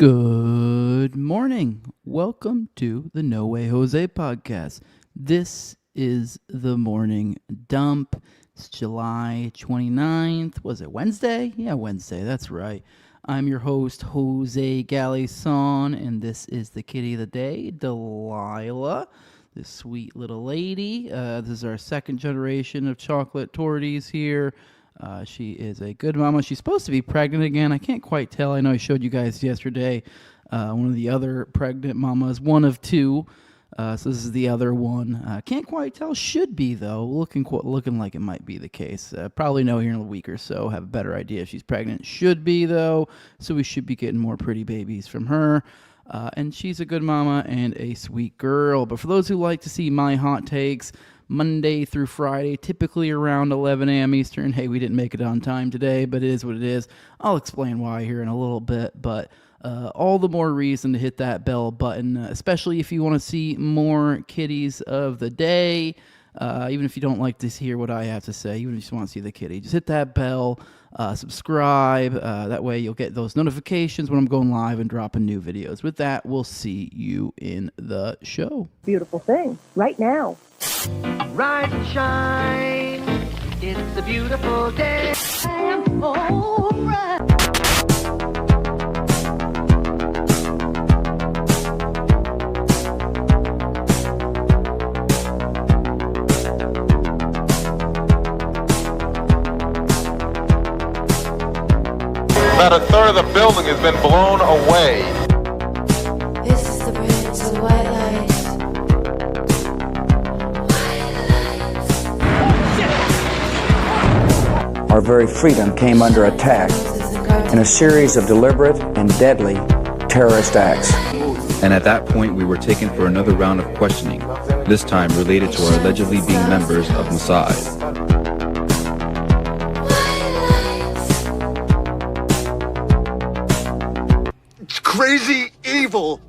Good morning. Welcome to the No Way Jose podcast. This is the morning dump. It's July 29th. Was it Wednesday? Yeah, Wednesday. That's right. I'm your host, Jose Galison, and this is the kitty of the day, Delilah, this sweet little lady. This is our second generation of chocolate torties here. She is a good mama. She's supposed to be pregnant again. I can't quite tell. I know I showed you guys yesterday one of the other pregnant mamas, one of two. So this is the other one. Can't quite tell. Should be, though. Looking like it might be the case. Probably know here in a week or so. Have a better idea if she's pregnant. Should be, though. So we should be getting more pretty babies from her. And she's a good mama and a sweet girl. But for those who like to see my hot takes, Monday through Friday, typically around 11 a.m. Eastern. Hey, we didn't make it on time today, but it is what it is. I'll explain why here in a little bit, but all the more reason to hit that bell button, especially if you want to see more kitties of the day. Even if you don't like to hear what I have to say, even if you just want to see the kitty, just hit that bell, subscribe. That way you'll get those notifications when I'm going live and dropping new videos. With that, we'll see you in the show. Beautiful thing right now. Rise and shine, it's a beautiful day. I'm alright. About a third of the building has been blown away. This is the bridge to the white light. Our very freedom came under attack in a series of deliberate and deadly terrorist acts. And at that point, we were taken for another round of questioning, this time related to our allegedly being members of Mossad. It's crazy evil.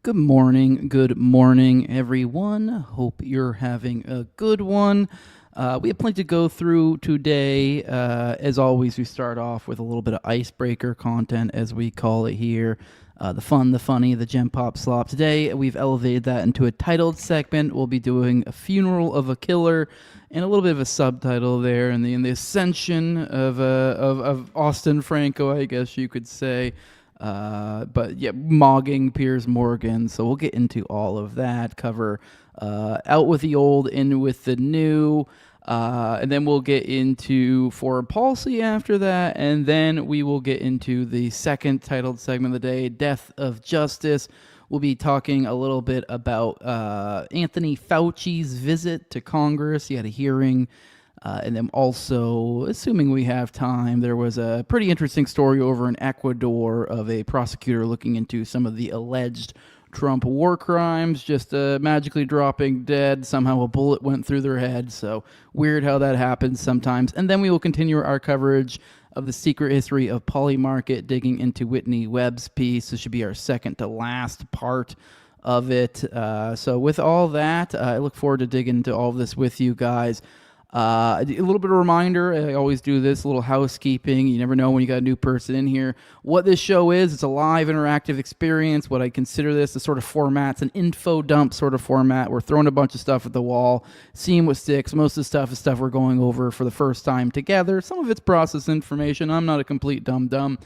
Good morning, everyone. Hope you're having a good one. We have plenty to go through today. As always, we start off with a little bit of icebreaker content, as we call it here. The fun, the funny, the gem pop slop. Today, we've elevated that into a titled segment. We'll be doing a funeral of a killer and a little bit of a subtitle there, and the ascension of Austin Franco, I guess you could say. But yeah, mogging Piers Morgan. So we'll get into all of that, cover out with the old, in with the new, and then we'll get into foreign policy after that, and then we will get into the second titled segment of the day, Death of Justice. We'll be talking a little bit about Anthony Fauci's visit to Congress. He had a hearing. And then also, assuming we have time, there was a pretty interesting story over in Ecuador of a prosecutor looking into some of the alleged Trump war crimes, just magically dropping dead. Somehow a bullet went through their head. So weird how that happens sometimes. And then we will continue our coverage of the secret history of Polymarket, digging into Whitney Webb's piece. This should be our second to last part of it. So with all that, I look forward to digging into all of this with you guys. A little bit of a reminder, I always do this, a little housekeeping. You never know when you got a new person in here. What this show is, it's a live interactive experience. What I consider this, the sort of format's an info dump sort of format. We're throwing a bunch of stuff at the wall, seeing what sticks. Most of the stuff is stuff we're going over for the first time together. Some of it's process information. I'm not a complete dum-dum.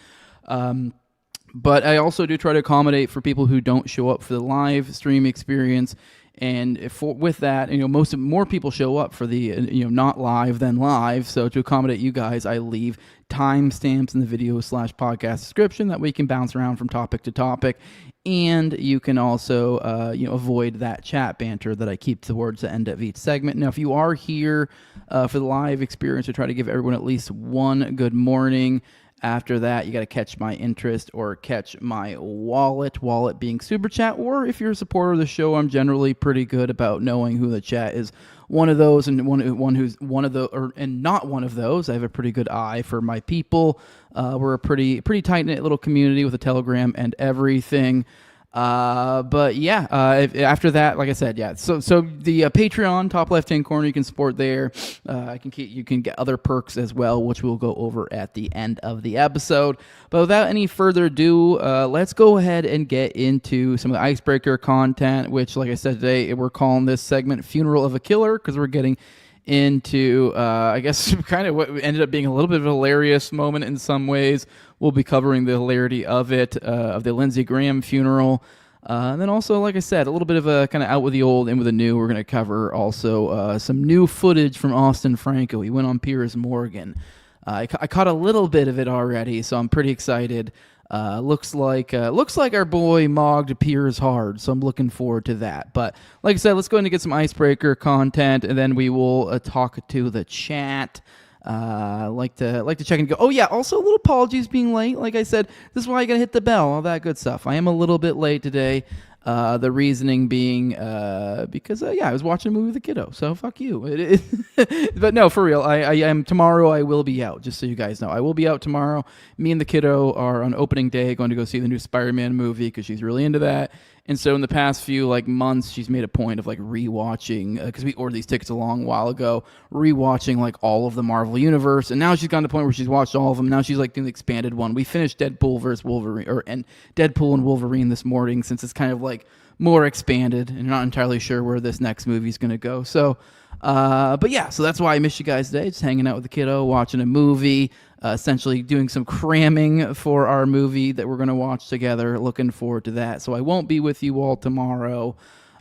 But I also do try to accommodate for people who don't show up for the live stream experience. And with that, more people show up for the, not live than live. So to accommodate you guys, I leave timestamps in the video/podcast description that we can bounce around from topic to topic. And you can also, avoid that chat banter that I keep towards the end of each segment. Now, if you are here for the live experience, I try to give everyone at least one good morning. After that, you got to catch my interest or catch my wallet being Super Chat. Or if you're a supporter of the show, I'm generally pretty good about knowing who the chat is. One of those and one who's one of the and not one of those. I have a pretty good eye for my people. We're a pretty tight-knit little community with a Telegram and everything. But yeah, after that, like I said, yeah. So the Patreon top left hand corner, you can support there. You can get other perks as well, which we'll go over at the end of the episode. But without any further ado, let's go ahead and get into some of the icebreaker content. Which, like I said today, we're calling this segment "Funeral of a Killer" because we're getting into, I guess, kind of what ended up being a little bit of a hilarious moment in some ways. We'll be covering the hilarity of it, of the Lindsey Graham funeral. And then also, like I said, a little bit of a kind of out with the old, in with the new. We're going to cover also some new footage from Austin Franco. He went on Piers Morgan. I caught a little bit of it already, so I'm pretty excited. Looks like our boy mogged Piers hard, so I'm looking forward to that. But like I said, let's go ahead and get some icebreaker content, and then we will talk to the chat. Like to check and go. Oh yeah, also a little apologies being late. Like I said, this is why you gotta hit the bell, all that good stuff. I am a little bit late today. The reasoning being because I was watching a movie with the kiddo, so fuck you. But no, for real, I am tomorrow. I will be out, just so you guys know. I will be out tomorrow. Me and the kiddo are on opening day going to go see the new Spider-Man movie because she's really into that. And so in the past few months, she's made a point of rewatching, because we ordered these tickets a long while ago, rewatching all of the Marvel universe. And now she's gotten to the point where she's watched all of them. Now she's doing the expanded one. We finished Deadpool versus Wolverine, and Deadpool and Wolverine this morning, since it's kind of more expanded, and you're not entirely sure where this next movie is going to go. So, but yeah, so that's why I missed you guys today. Just hanging out with the kiddo, watching a movie. Essentially doing some cramming for our movie that we're going to watch together. Looking forward to that. So I won't be with you all tomorrow.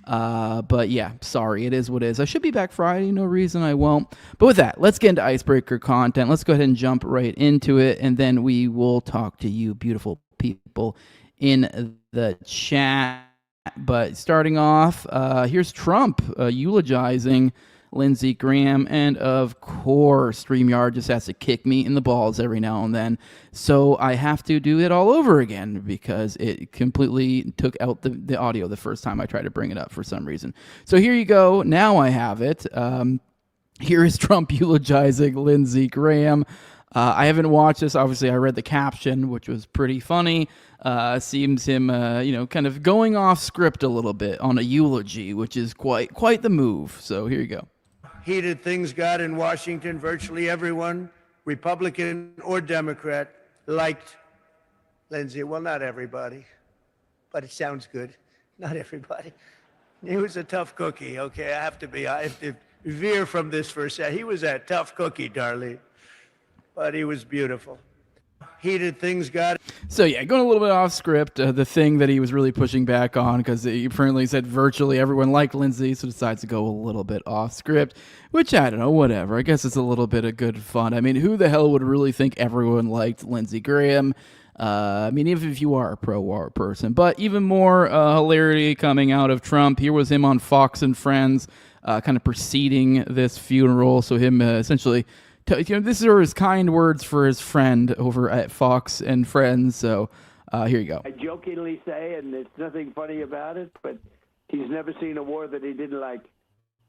But yeah, sorry, it is what it is. I should be back Friday. No reason I won't. But with that, let's get into icebreaker content. Let's go ahead and jump right into it. And then we will talk to you beautiful people in the chat. But starting off, here's Trump eulogizing Lindsey Graham, and of course, StreamYard just has to kick me in the balls every now and then, so I have to do it all over again because it completely took out the audio the first time I tried to bring it up for some reason. So here you go. Now I have it. Here is Trump eulogizing Lindsey Graham. I haven't watched this. Obviously, I read the caption, which was pretty funny. Seems him, kind of going off script a little bit on a eulogy, which is quite the move. So here you go. Heated things got in Washington. Virtually everyone, Republican or Democrat, liked Lindsey. Well, not everybody, but it sounds good. Not everybody. He was a tough cookie, okay? I have to veer from this for a second. He was a tough cookie, darling, but he was beautiful. Heated things got. So yeah, going a little bit off script, the thing that he was really pushing back on, because he apparently said virtually everyone liked Lindsey, so decides to go a little bit off script, which I don't know, whatever. I guess it's a little bit of good fun. I mean, who the hell would really think everyone liked Lindsey Graham? I mean, even if you are a pro-war person. But even more hilarity coming out of Trump. Here was him on Fox and Friends, kind of preceding this funeral. So him essentially... this are his kind words for his friend over at Fox and Friends. So here you go. I jokingly say, and there's nothing funny about it, but he's never seen a war that he didn't like.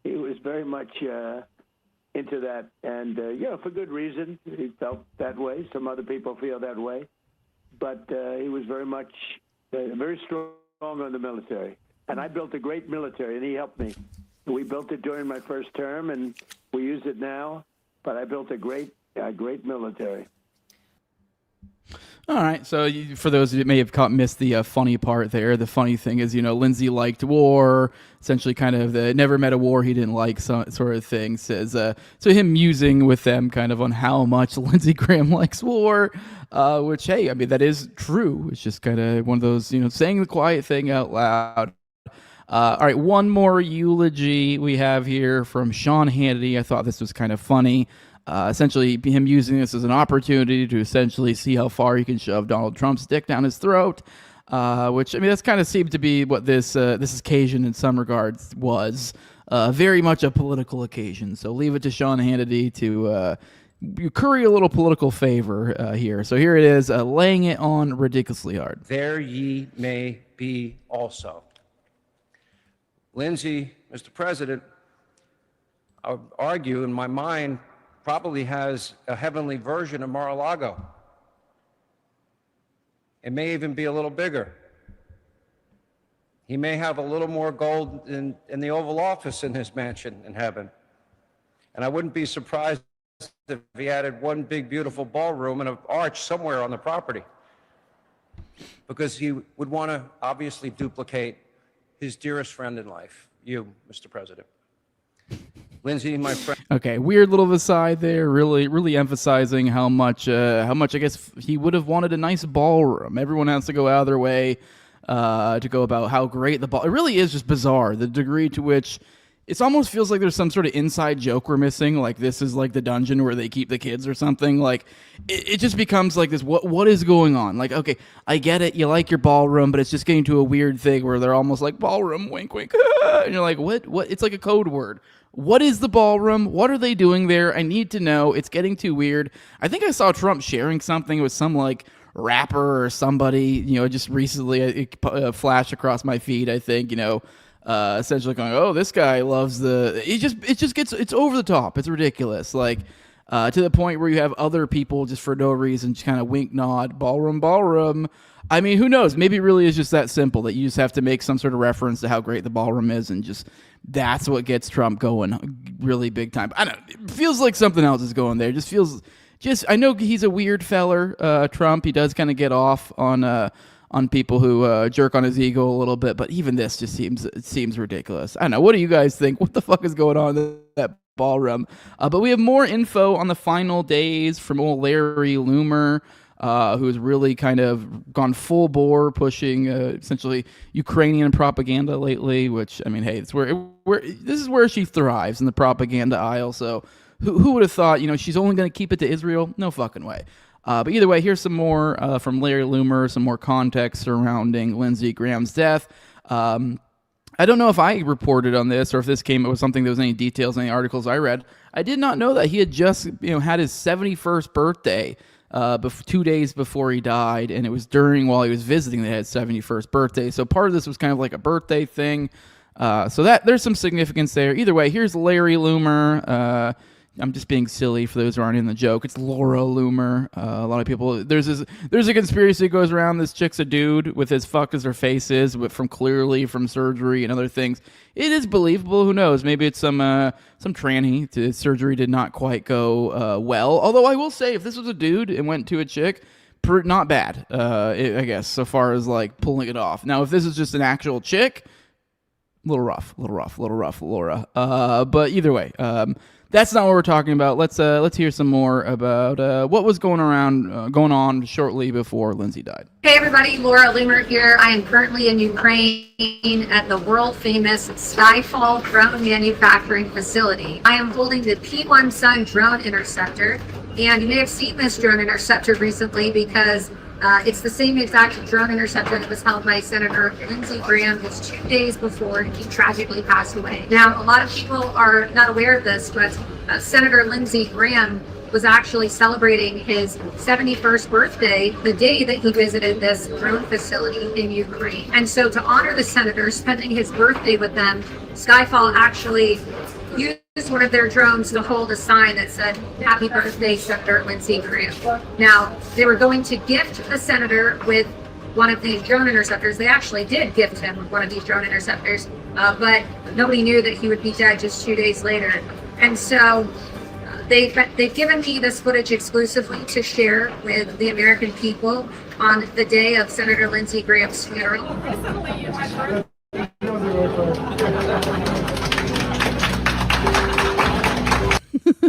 He was very much into that, and for good reason. He felt that way. Some other people feel that way, but he was very much very strong on the military. And I built a great military, and he helped me. We built it during my first term, and we use it now. But I built a great military. All right. So for those who may have missed the funny part there, the funny thing is, Lindsey liked war, essentially kind of the never met a war he didn't like sort of thing. Says so him musing with them kind of on how much Lindsey Graham likes war, which, hey, I mean, that is true. It's just kind of one of those, saying the quiet thing out loud. All right, one more eulogy we have here from Sean Hannity. I thought this was kind of funny. Essentially, him using this as an opportunity to essentially see how far he can shove Donald Trump's dick down his throat, which, I mean, that's kind of seemed to be what this occasion in some regards was. Very much a political occasion. So leave it to Sean Hannity to curry a little political favor here. So here it is, laying it on ridiculously hard. There ye may be also. Lindsey, Mr. President, I would argue in my mind, probably has a heavenly version of Mar-a-Lago. It may even be a little bigger. He may have a little more gold in the Oval Office in his mansion in heaven. And I wouldn't be surprised if he added one big, beautiful ballroom and an arch somewhere on the property, because he would want to obviously duplicate his dearest friend in life, you, Mr. President. Lindsay, my friend. Okay, weird little aside there, really emphasizing how much I guess he would have wanted a nice ballroom. Everyone has to go out of their way to go about how great the ball. It really is just bizarre, the degree to which it almost feels like there's some sort of inside joke we're missing. Like this is like the dungeon where they keep the kids or something. Like it just becomes like this. What is going on? Like, okay, I get it. You like your ballroom, but it's just getting to a weird thing where they're almost like ballroom, wink, wink, and you're like, what? It's like a code word. What is the ballroom? What are they doing there? I need to know. It's getting too weird. I think I saw Trump sharing something with some like rapper or somebody, just recently. It flashed across my feed, I think, essentially going, oh, this guy loves it's over the top. It's ridiculous. Like, to the point where you have other people just for no reason, just kind of wink, nod, ballroom. I mean, who knows? Maybe it really is just that simple that you just have to make some sort of reference to how great the ballroom is, and just that's what gets Trump going really big time. I don't know. It feels like something else is going there. I know he's a weird feller, Trump. He does kind of get off on people who jerk on his ego a little bit, but even this just seems ridiculous. I don't know. What do you guys think? What the fuck is going on in that ballroom? But we have more info on the final days from old Larry Loomer, who's really kind of gone full bore pushing essentially Ukrainian propaganda lately, which, I mean, hey, it's this is where she thrives, in the propaganda aisle. So who would have thought, she's only going to keep it to Israel? No fucking way. But either way, here's some more from Larry Loomer, some more context surrounding Lindsey Graham's death. I don't know if I reported on this or if it was something there was any details in any articles I read. I did not know that he had just had his 71st birthday 2 days before he died, and it was while he was visiting that he had 71st birthday. So part of this was kind of like a birthday thing. So that there's some significance there. Either way, here's Larry Loomer. I'm just being silly for those who aren't in the joke. It's Laura Loomer. A lot of people. There's a conspiracy that goes around. This chick's a dude with as fucked as her face is, but from surgery and other things. It is believable. Who knows? Maybe it's some tranny. Surgery did not quite go well. Although I will say, if this was a dude and went to a chick, not bad. I guess so far as like pulling it off. Now, if this is just an actual chick, a little rough, Laura. But either way. That's not what we're talking about. Let's hear some more about what was going on shortly before Lindsey died. Hey everybody, Laura Loomer here. I am currently in Ukraine at the world-famous Skyfall drone manufacturing facility. I am holding the P1 Sun drone interceptor, and you may have seen this drone interceptor recently because it's the same exact drone interceptor that was held by Senator Lindsey Graham just 2 days before he tragically passed away. Now, a lot of people are not aware of this, but Senator Lindsey Graham was actually celebrating his 71st birthday the day that he visited this drone facility in Ukraine. And so to honor the senator spending his birthday with them, Skyfall actually used one of their drones to hold a sign that said, "Happy birthday, Senator Lindsey Graham." Now, they were going to gift the senator with one of these drone interceptors. They actually did gift him one of these drone interceptors, but nobody knew that he would be dead just 2 days later. And so they've given me this footage exclusively to share with the American people on the day of Senator Lindsey Graham's funeral.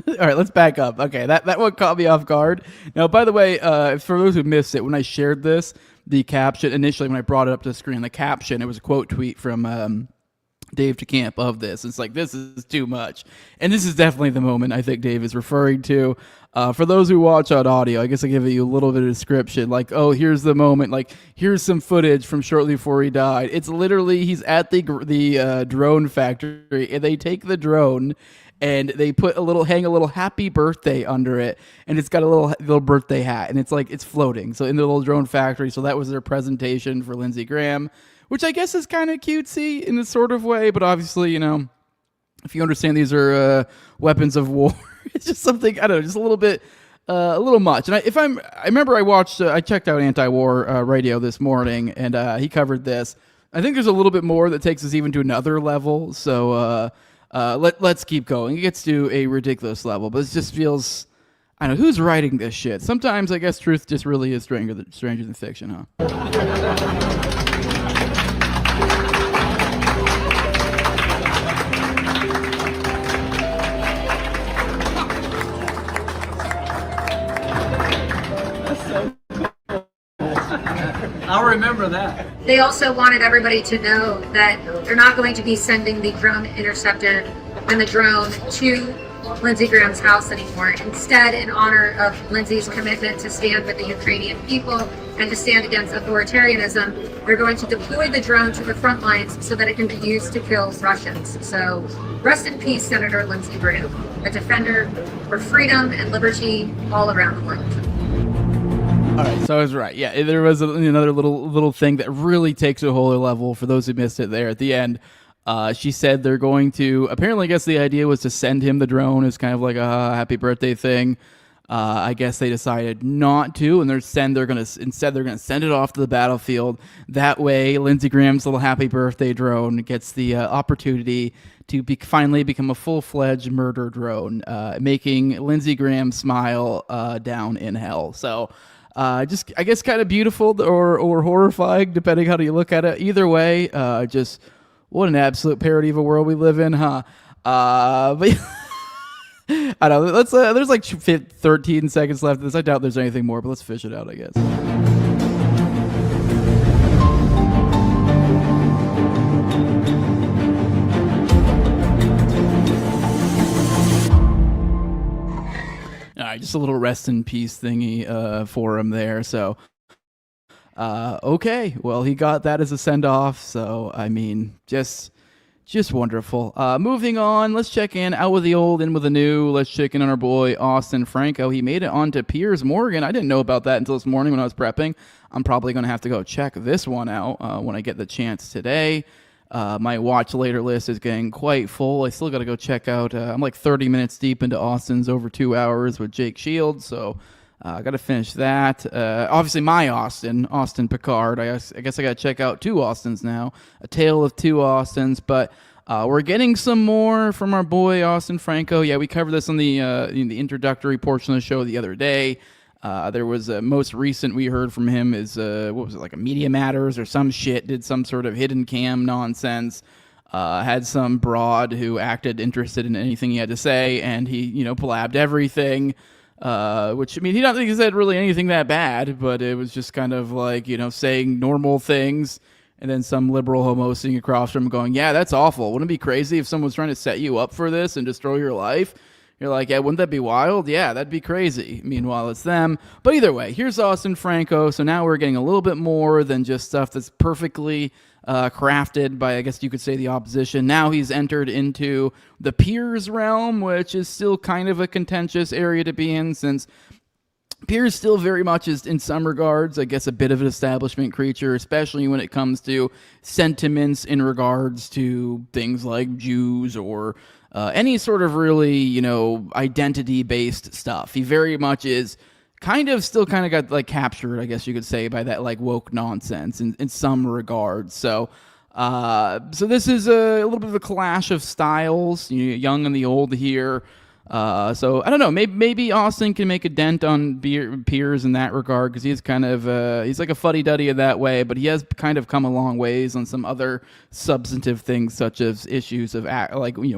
All right, let's back up. Okay, that one caught me off guard. Now, by the way, for those who missed it, when I shared this, the caption, initially when I brought it up to the screen, the caption, it was a quote tweet from Dave DeCamp of this. It's like, this is too much. And this is definitely the moment I think Dave is referring to. For those who watch on audio, I guess I'll give you a little bit of description. Like, oh, here's the moment. Like, here's some footage from shortly before he died. It's literally, he's at the drone factory, and they take the drone and they hang a little happy birthday under it, and it's got a little birthday hat, and it's like, it's floating. So in the little drone factory, so that was their presentation for Lindsey Graham, which I guess is kind of cutesy in a sort of way, but obviously, if you understand these are weapons of war, it's just something, I don't know, just a little bit, a little much. And I remember I checked out Anti-War Radio this morning, and he covered this. I think there's a little bit more that takes us even to another level. So let's keep going. It gets to a ridiculous level, but it just feels. I don't know who's writing this shit. Sometimes I guess truth just really is stranger than fiction, huh? I'll remember that. They also wanted everybody to know that they're not going to be sending the drone interceptor and the drone to Lindsey Graham's house anymore. Instead, in honor of Lindsey's commitment to stand with the Ukrainian people and to stand against authoritarianism, they're going to deploy the drone to the front lines so that it can be used to kill Russians. So rest in peace, Senator Lindsey Graham, a defender for freedom and liberty all around the world. All right, so I was right. Yeah, there was another little thing that really takes it a whole other level. For those who missed it there at the end, she said they're going to. Apparently, I guess the idea was to send him the drone as kind of like a happy birthday thing. I guess they decided not to, and instead they're gonna send it off to the battlefield. That way, Lindsey Graham's little happy birthday drone gets the opportunity to finally become a full-fledged murder drone, making Lindsey Graham smile down in hell. So. Just, I guess, kind of beautiful or horrifying, depending how you look at it. Either way, just what an absolute parody of a world we live in, huh? But I don't know. Let's. There's like 13 seconds left of this. I doubt there's anything more, but let's fish it out, I guess. Just a little rest in peace thingy for him there. So, okay. Well, he got that as a send off. So, I mean, just wonderful. Moving on, let's check in. Out with the old, in with the new. Let's check in on our boy Austin Franco. He made it onto Piers Morgan. I didn't know about that until this morning when I was prepping. I'm probably going to have to go check this one out when I get the chance today. My watch later list is getting quite full. I still got to go check out. I'm like 30 minutes deep into Austin's over 2 hours with Jake Shields, so I got to finish that. Obviously, my Austin Picard. I guess I got to check out two Austins now. A tale of two Austins, but we're getting some more from our boy Austin Franco. Yeah, we covered this in the introductory portion of the show the other day. There was a most recent we heard from him is what was it, like a Media Matters or some shit, did some sort of hidden cam nonsense, had some broad who acted interested in anything he had to say, and he blabbed everything, which I mean he don't think he said really anything that bad, but it was just kind of like saying normal things, and then some liberal homo sitting across from him going, yeah, that's awful, wouldn't it be crazy if someone's trying to set you up for this and destroy your life? You're like, yeah, wouldn't that be wild? Yeah, that'd be crazy. Meanwhile, it's them. But either way, here's Austin Franco. So now we're getting a little bit more than just stuff that's perfectly crafted by, I guess you could say, the opposition. Now he's entered into the Piers realm, which is still kind of a contentious area to be in, since Piers still very much is, in some regards, I guess, a bit of an establishment creature, especially when it comes to sentiments in regards to things like Jews or any sort of really, identity-based stuff. He very much is still got like captured, I guess you could say, by that like woke nonsense in some regards. So this is a little bit of a clash of styles, young and the old here. So I don't know, maybe Austin can make a dent on Piers in that regard, because he's kind of he's like a fuddy-duddy in that way, but he has kind of come a long ways on some other substantive things, such as issues of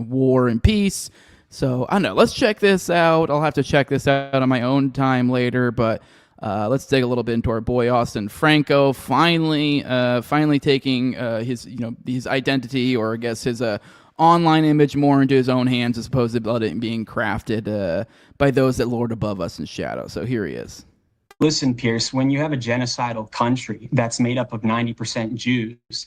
war and peace. So I don't know, let's check this out. I'll have to check this out on my own time later, but let's dig a little bit into our boy Austin Franco finally taking his identity, or I guess his online image more into his own hands, as opposed to it being crafted by those that lord above us in shadow. So here he is. Listen, Pierce, when you have a genocidal country that's made up of 90% Jews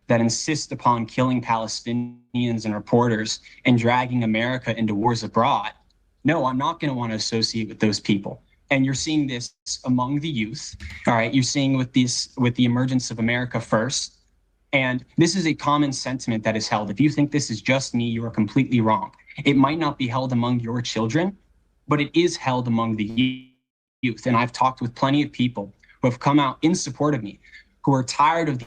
that insist upon killing Palestinians and reporters and dragging America into wars abroad, no, I'm not going to want to associate with those people. And you're seeing this among the youth. All right, you're seeing with the emergence of America First. And this is a common sentiment that is held. If you think this is just me, you are completely wrong. It might not be held among your children, but it is held among the youth. And I've talked with plenty of people who have come out in support of me, who are tired of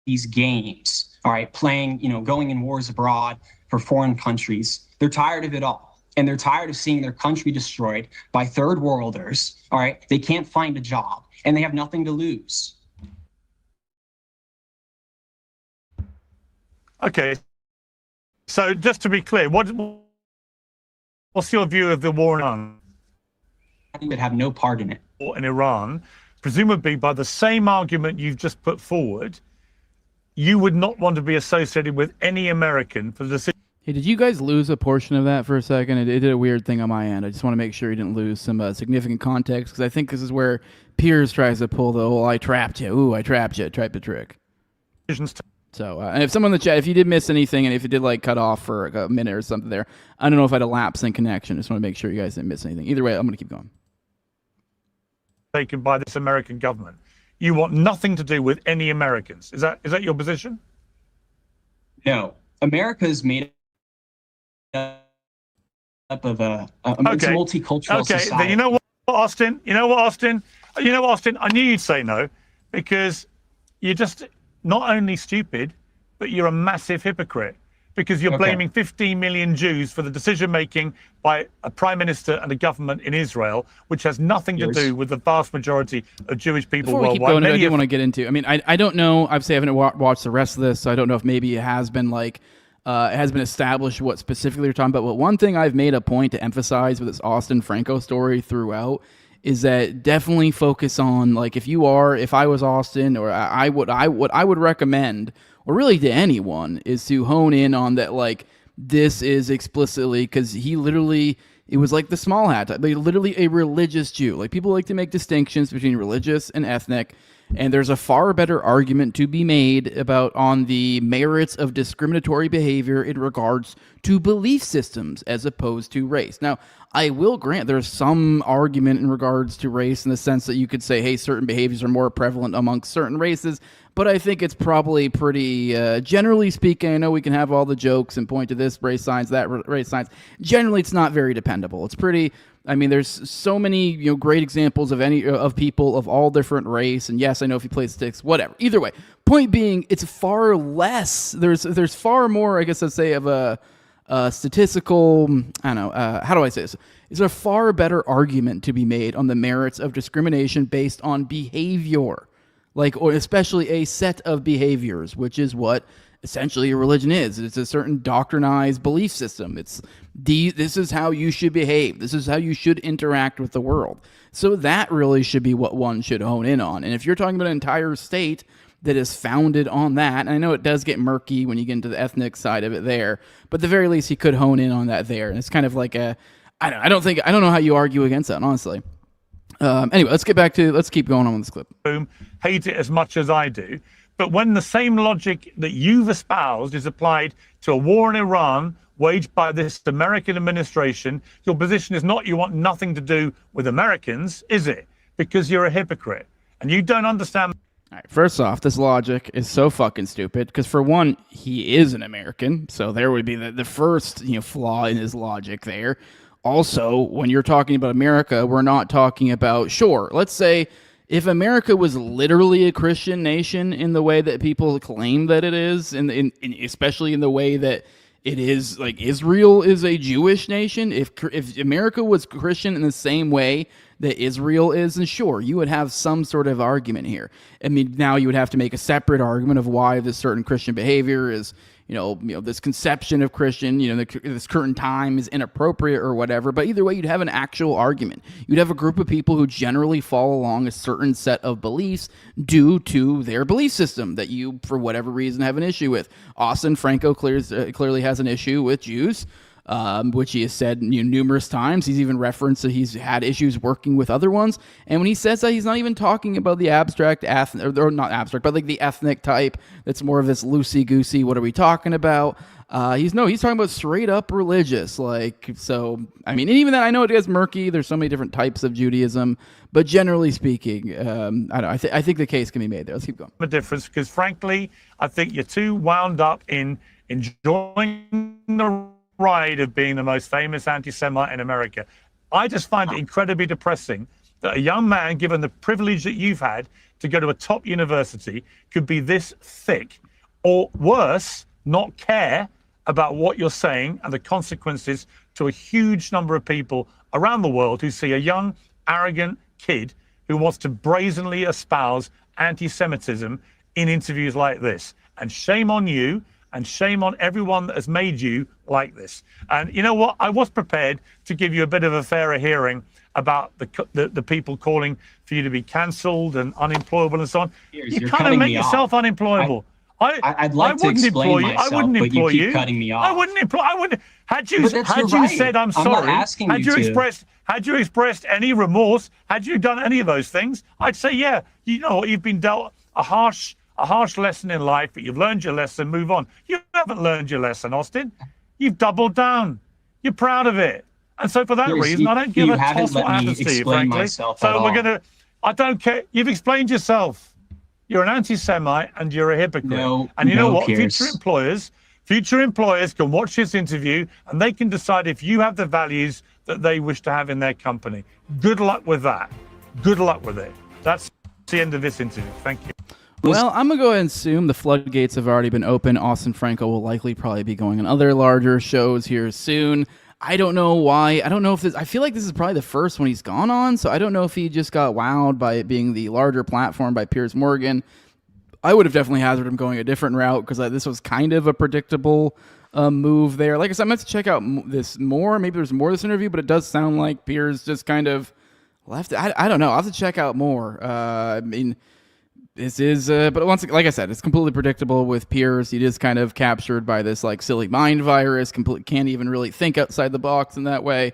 these games, all right, playing, going in wars abroad for foreign countries. They're tired of it all. And they're tired of seeing their country destroyed by third worlders, all right? They can't find a job, and they have nothing to lose. Okay. So just to be clear, what's your view of the war in Iran? I would have no part in it. In Iran, presumably by the same argument you've just put forward, you would not want to be associated with any American for the decision. Hey, did you guys lose a portion of that for a second? It did a weird thing on my end. I just want to make sure you didn't lose some significant context, because I think this is where Piers tries to pull the whole "I trapped you," "Ooh, I trapped you" type of trick. So, and if someone in the chat, if you did miss anything, and if it did like cut off for a minute or something there, I don't know if I had a lapse in connection. Just want to make sure you guys didn't miss anything. Either way, I'm going to keep going. Taken by this American government, you want nothing to do with any Americans. Is that your position? No, America is made up of a multicultural society. Then you know what, Austin? I knew you'd say no, because you're just not only stupid, but you're a massive hypocrite, because you're blaming 15 million Jews for the decision making by a prime minister and a government in Israel, which has nothing to do with the vast majority of Jewish people Before we worldwide. keep going, I do want to get into. I mean, I don't know. Obviously, I haven't watched the rest of this, so I don't know if maybe it has been like. It has been established what specifically you're talking about. But one thing I've made a point to emphasize with this Austin Franco story throughout is that definitely focus on, like, if I was Austin, or what I would recommend, or really to anyone, is to hone in on that, like, this is explicitly, because it was like the small hat type, literally a religious Jew. Like, people like to make distinctions between religious and ethnic. And there's a far better argument to be made on the merits of discriminatory behavior in regards to belief systems as opposed to race. Now, I will grant there's some argument in regards to race in the sense that you could say, hey, certain behaviors are more prevalent amongst certain races, but I think it's probably pretty, generally speaking, I know we can have all the jokes and point to this race signs, that race signs. Generally, it's not very dependable. It's pretty... I mean, there's so many, great examples of people of all different race. And yes, I know if you play sticks, whatever. Either way, point being, it's far less. There's far more, I guess I'd say, of a statistical. I don't know. How do I say this? Is a far better argument to be made on the merits of discrimination based on behavior, or especially a set of behaviors, which is what essentially a religion is. It's a certain doctrinized belief system. This is how you should behave. This is how you should interact with the world. So that really should be what one should hone in on. And if you're talking about an entire state that is founded on that, and I know it does get murky when you get into the ethnic side of it there, but at the very least, he could hone in on that there. And it's kind of like I don't know how you argue against that, honestly. Anyway, let's keep going on with this clip. Hate it as much as I do. But when the same logic that you've espoused is applied to a war in Iran waged by this American administration, your position is not you want nothing to do with Americans, is it? Because you're a hypocrite and you don't understand. All right, first off, this logic is so fucking stupid because, for one, he is an American, so there would be the first flaw in his logic there. Also, when you're talking about America, we're not talking about, sure, let's say if America was literally a Christian nation in the way that people claim that it is, and especially in the way that it is, like Israel is a Jewish nation, if America was Christian in the same way that Israel is, then sure, you would have some sort of argument here. I mean, now you would have to make a separate argument of why this certain Christian behavior is, this conception of Christian, this current time is inappropriate or whatever. But either way, you'd have an actual argument. You'd have a group of people who generally fall along a certain set of beliefs due to their belief system that you, for whatever reason, have an issue with. Austin Franco clearly has an issue with Jews, which he has said numerous times. He's even referenced that he's had issues working with other ones. And when he says that, he's not even talking about the abstract, or not abstract, but like the ethnic type that's more of this loosey-goosey, what are we talking about? He's talking about straight up religious. So, I mean, and even that, I know it gets murky. There's so many different types of Judaism. But generally speaking, I think the case can be made there. Let's keep going. The difference, because frankly, I think you're too wound up in enjoying the ride of being the most famous anti-Semite in America. I just find it incredibly depressing that a young man, given the privilege that you've had to go to a top university could be this thick, or worse, not care about what you're saying and the consequences to a huge number of people around the world who see a young, arrogant kid who wants to brazenly espouse anti-Semitism in interviews like this. And shame on you, and shame on everyone that has made you like this. And you know what? I was prepared to give you a bit of a fairer hearing about the people calling for you to be cancelled and unemployable and so on. You kind of make yourself unemployable. I'd like to explain myself, but you keep cutting me off. I wouldn't. Had you said I'm sorry, I'm not asking had you expressed any remorse, had you done any of those things, I'd say, yeah, you know what, you've been dealt a harsh lesson in life, but you've learned your lesson, move on. You haven't learned your lesson, Austin. You've doubled down. You're proud of it. And so for that reason, I don't give a toss what happens to you, frankly. So I don't care. You've explained yourself. You're an anti-Semite and you're a hypocrite. And you know what? Future employers can watch this interview and they can decide if you have the values that they wish to have in their company. Good luck with that. Good luck with it. That's the end of this interview. Thank you. Well, I'm going to go ahead and assume the floodgates have already been open. Austin Franco will likely probably be going on other larger shows here soon. I don't know why. I don't know if this... I feel like this is probably the first one he's gone on, so I don't know if he just got wowed by it being the larger platform by Piers Morgan. I would have definitely hazarded him going a different route because this was kind of a predictable move there. Like I said, I'm going to check out this more. Maybe there's more to this interview, but it does sound like Piers just kind of left it. I don't know. I'll have to check out more. I mean... This is, but once, like I said, it's completely predictable with Piers. He is kind of captured by this like silly mind virus. Can't even really think outside the box in that way.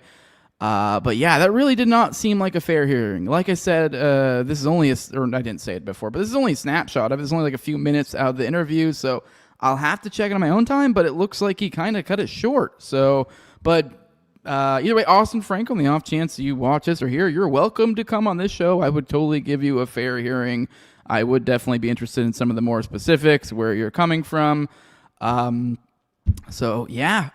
But yeah, that really did not seem like a fair hearing. Like I said, this is only or I didn't say it before, but this is only a snapshot of it. It's only like a few minutes out of the interview, so I'll have to check it on my own time. But it looks like he kind of cut it short. So, but either way, Austin Franco, on the off chance you watch this or hear, you're welcome to come on this show. I would totally give you a fair hearing. I would definitely be interested in some of the more specifics, where you're coming from. So yeah.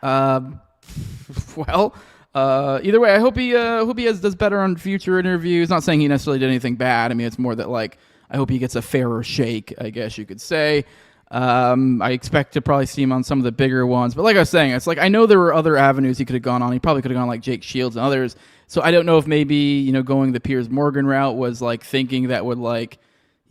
Well, either way, I hope he does better on future interviews. Not saying he necessarily did anything bad. I mean, it's more that like I hope he gets a fairer shake, I guess you could say. I expect to probably see him on some of the bigger ones, but like I was saying, it's like I know there were other avenues he could have gone on. He probably could have gone like Jake Shields and others. So I don't know if maybe going the Piers Morgan route was like thinking that would like.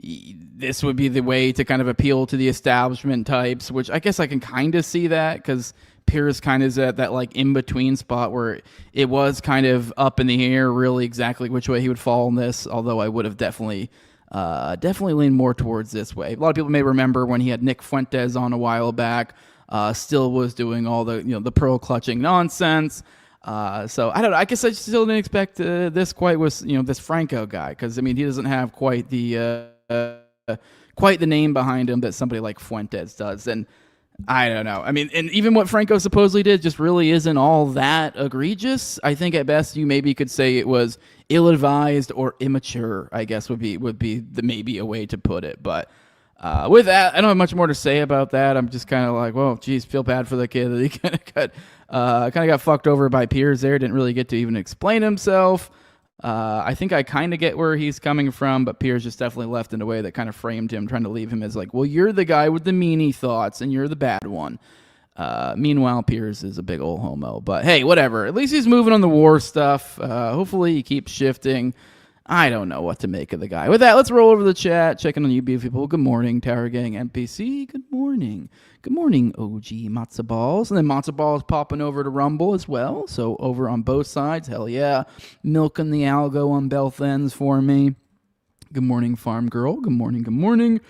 This would be the way to kind of appeal to the establishment types, which I guess I can kind of see that because Piers kind of is at that like in-between spot where it was kind of up in the air really exactly which way he would fall in this, although I would have definitely leaned more towards this way. A lot of people may remember when he had Nick Fuentes on a while back, still was doing all the the pearl clutching nonsense. So I don't know. I guess I still didn't expect this quite with this Franco guy, because I mean he doesn't have quite the name behind him that somebody like Fuentes does. And I don't know. I mean, and even what Franco supposedly did just really isn't all that egregious. I think at best you maybe could say it was ill-advised or immature, I guess would be maybe a way to put it. But with that, I don't have much more to say about that. I'm just kind of like, well, geez, feel bad for the kid that he kind of got fucked over by Piers there. Didn't really get to even explain himself. I think I kind of get where he's coming from, but Piers just definitely left in a way that kind of framed him, trying to leave him as like, well, you're the guy with the meanie thoughts and you're the bad one. Meanwhile, Piers is a big old homo, but hey, whatever. At least he's moving on the war stuff. Hopefully he keeps shifting. I don't know what to make of the guy. With that, let's roll over the chat. Checking on you beautiful people. Good morning, Tower Gang NPC. Good morning. Good morning, OG Matzo Balls. And then Matzo Balls popping over to Rumble as well. So over on both sides. Hell yeah. Milking the algo on both ends for me. Good morning, Farm Girl. Good morning. Good morning.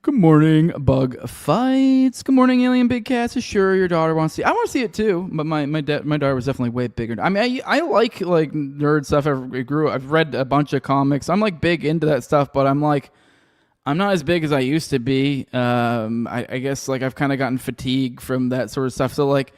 Good morning, Bug Fights. Good morning, Alien Big Cats. Sure, your daughter wants to see. I want to see it too, but my daughter was definitely way bigger. I mean, I like nerd stuff. I've read a bunch of comics. I'm like big into that stuff, but I'm not as big as I used to be. I guess like I've kind of gotten fatigued from that sort of stuff. So like